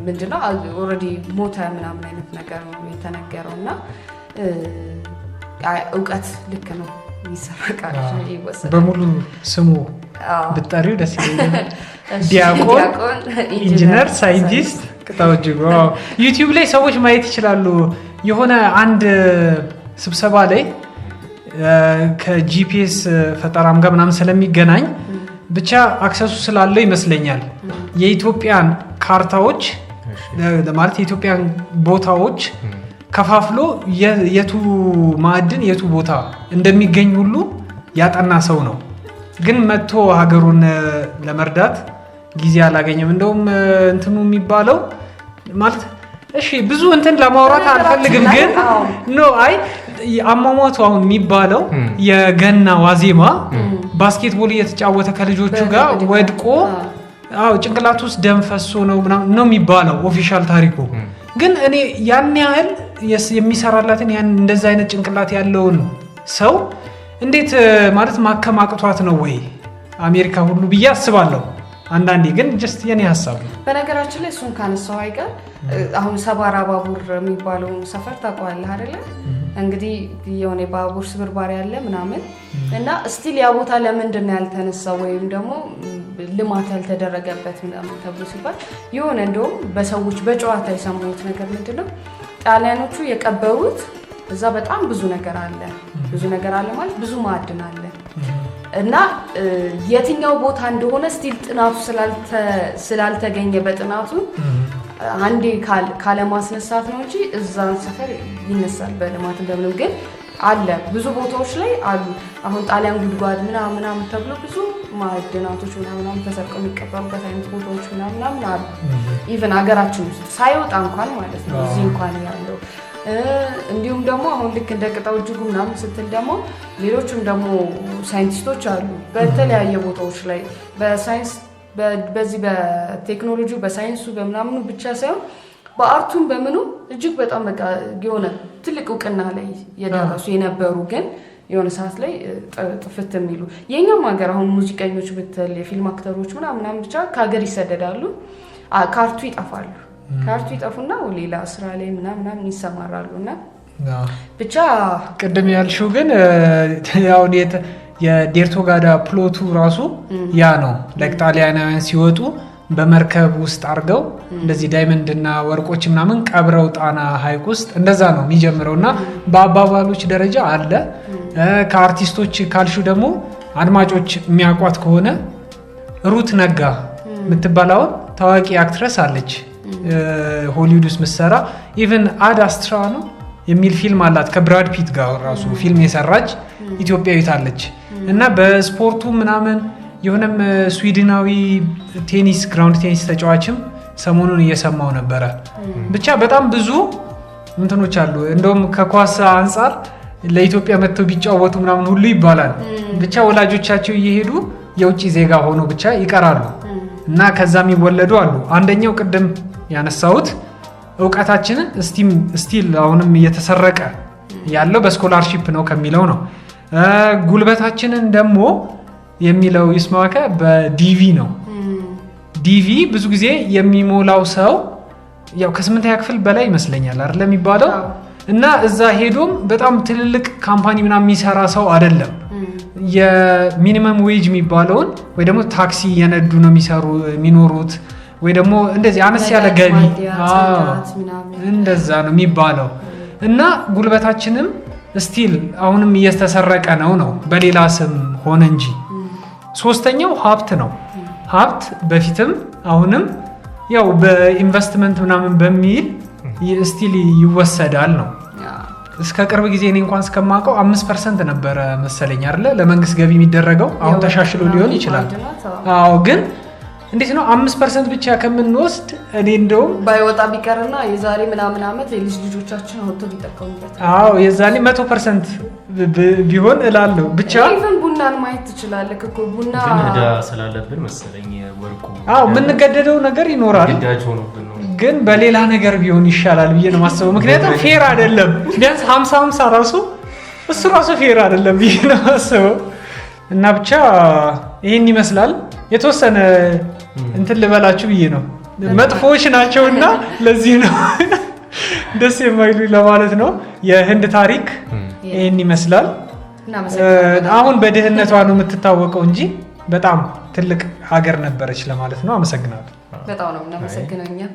ምንድነው ኦሬዲ ሞተ ምናምን አይነት ነገር ነው የተነገረውና ዕውቀት ልክ ነው ይሰራቃል ይወሰዳል በሙሉ ስሙ ብትጠሪው ደስ ይለኛል ዲያቆን ኢንጂነር ሳይንቲስት ቅጣው እጅጉ ዩቲዩብ ላይ ሰዎች ማየት ይችላሉ የሆነ አንድ ስብሰባ ላይ ከጂፒኤስ ፈጠራም ጋር ምናምን ስለሚገናኝ ብቻ አክሰሱ ስላለው ይመስለኛል የኢትዮጵያን ካርታዎች ለማለት የኢትዮጵያን ቦታዎች ከፋፍሎ የቱ ማዕድን የቱ ቦታ እንደሚገኝ ሁሉ ያጠና ሰው ነው ግን መጥቶ ሀገሩን ለመርዳት ጊዜ አላገኘም እንደውም እንትኑ የሚባለው ማለት እሺ ብዙ እንትን ለማውራት አልፈልግም ግን አይ አሟሟቱ አሁን የሚባለው የገና ዋዜማ ባስኬትቦል እየተጫወተ ከልጆቹ ጋር ወድቆ ጭንቅላቱ ውስጥ ደም ፈሶ ነው የሚባለው ኦፊሻል ታሪኩ ግን እኔ ያን ያህል የሚሰራላትን ያን እንደዛ አይነት ጭንቅላት ያለውን ሰው እንዴት ማለት ማከማቅቷት ነው ወይ አሜሪካ ሁሉ ብዬ አስባለሁ አንዳንዴ ግን just የኔ ሐሳብ ነው በነገራችን ላይ እሱን ካነሳው አይቀር አሁን ሰባራ ባቡር የሚባለው ሰፈር ታውቀዋለህ አይደለ እንግዲህ የሆነ ባቡር ስብርባሪ ያለ ምናምን እና ስቲል ያ ቦታ ለምንድን ነው ያልተነሳው ወይም ደግሞ ልማት ያልተደረገበት ምናምን ተብሎ ሲባል የሆነ እንደውም በሰዎች በጨዋታ የሰሙት ነገር ምንድነው ጣሊያኖቹ የቀበሩት እዛ በጣም ብዙ ነገር አለ ማለት ብዙ ማዕድን አለ እና የትኛው ቦታ እንደሆነ ስቲል ጥናቱ ስላልተገኘ በጥናቱ አንዴ ካለ ማስነሳት ነው እንጂ እዛን ሰፈር ይነሳል በልማት እንደምንም ግን አለ ብዙ ቦታዎች ላይ አሉ አሁን ጣሊያን ጉድጓድ ምናምን ተብሎ ብዙ ማዕድናቶች ምናምን ተሰርቀው የሚቀበሩበት አይነት ቦታዎች ምናምን አሉ ኢቭን ሀገራችን ውስጥ ሳይወጣ እንኳን ማለት ነው እዚህ እንኳን ያለው እንዲሁም ደግሞ አሁን ልክ እንደ ቅጣው እጅጉ ምናምን ስትል ደግሞ ሌሎችም ደግሞ ሳይንቲስቶች አሉ በተለያየ ቦታዎች ላይ በሳይንስ በዚህ በቴክኖሎጂ በሳይንሱ በምናምኑ ብቻ ሳይሆን በአርቱም በምኑ እጅግ በጣም በቃ የሆነ ትልቅ ዕውቅና ላይ የደረሱ የነበሩ ግን የሆነ ሰዓት ላይ ጥፍት የሚሉ የኛም ሀገር አሁን ሙዚቀኞች ብትል የፊልም አክተሮች ምናምን ብቻ ከሀገር ይሰደዳሉ ካርቱ ይጠፉና ሌላ ስራ ላይ ምናምን ይሰማራሉና ብቻ ቅድም ያልሽው ግን ያው የዴርቶ ጋዳ ፕሎቱ ራሱ ያ ነው ለጣሊያናውያን ሲወጡ በመርከብ ውስጥ አርገው እንደዚህ ዳይመንድ እና ወርቆች ምናምን ቀብረው ጣና ሐይቅ ውስጥ እንደዛ ነው የሚጀምረውና በአባባሎች ደረጃ አለ ከአርቲስቶች ካልሹ ደግሞ አድማጮች የሚያቋት ከሆነ ሩት ነጋ የምትባለው ታዋቂ አክትረስ አለች ሆሊውድ ውስጥ ምሰራ ኢቭን አድ አስትራ ነው የሚል ፊልም አላት ከብራድ ፒት ጋር ራሱ ፊልም የሰራች ኢትዮጵያዊት አለች እና በስፖርቱ ምናምን የሆነም ስዊድናዊ ቴኒስ ግራውንድ ቴኒስ ተጫዋችም ሰሞኑን እየሰማው ነበር ብቻ በጣም ብዙ እንትኖች አሉ እንደውም ከኳስ አንፃር ለኢትዮጵያ መጥተው ቢጫወቱ ምናምን ሁሉ ይባላል ብቻ ወላጆቻቸው እየሄዱ የውጪ ዜጋ ሆኖ ብቻ ይቀራሉ እና ከዛም ይወለዱ አሉ አንደኛው ቅድም ያነሳውት ዕውቀታችንን ስቲል አሁንም እየተሰረቀ ያለው በስኮላርሺፕ ነው ከሚለው ነው ጉልበታችንን ደግሞ የሚለው ይስማከ በዲቪ ነው ዲቪ ብዙ ጊዜ የሚሞላው ሰው ያው ከ8ኛ ክፍል በላይ ይመስለኛል አይደል የሚባለው እና እዛ ሄዶም በጣም ትልልቅ ካምፓኒ ምናምን የሚሰራ ሰው አይደለም የሚኒመም ዌጅ የሚባለውን ወይ ደግሞ ታክሲ የነዱ ነው የሚኖሩት ወይ ደግሞ እንደዚህ አነስ ያለ ገቢ እንደዛ ነው የሚባለው እና ጉልበታችንም ስቲል አሁንም እየተሰረቀ ነው በሌላ ስም ሆነ እንጂ ሶስተኛው ሀብት ነው ሀብት በፊትም አሁንም ያው በኢንቨስትመንት ምናምን በሚል ስቲል ይወሰዳል ነው። እስከ ቅርብ ጊዜ እኔ እንኳን እስከማውቀው 5% ነበረ መሰለኝ አይደለ ለመንግስት ገቢ የሚደረገው። አሁን ተሻሽሎ ሊሆን ይችላል። አዎ ግን እንዴት ነው 5% ብቻ ከምንወስድ እኔ እንደውም ባይወጣ ቢቀርና የዛሬ ምናምን አመት የልጅ ልጆቻችን አውጥተው ቢጠቀሙበት። አዎ የዛኔ 100% ቢሆን እላለሁ። ብቻ ኢቭን ቡናን ማየት ትችላለህ እኮ ቡና ግን ዕዳ ስላለብን መሰለኝ ወርቁ የምንገደደው ነገር ይኖራል። ግን በሌላ ነገር ቢሆን ይሻላል ብዬ ነው የማስበው። ምክንያቱም ፌር አይደለም። ቢያንስ 50-50 ራሱ እሱ ራሱ ፌር አይደለም ብዬ ነው የማስበው። እና ብቻ ይሄን ይመስላል። የተወሰነ እንትን ልበላችሁ ብዬ ነው። መጥፎች ናቸውና ለዚህ ነው ደስ የማይሉ ለማለት ነው። የህንድ ታሪክ ይሄን ይመስላል። አሁን በድህነቷ ነው የምትታወቀው እንጂ በጣም ትልቅ ሀገር ነበረች ለማለት ነው። አመሰግናለሁ። በጣም ነው እናመሰግናለን።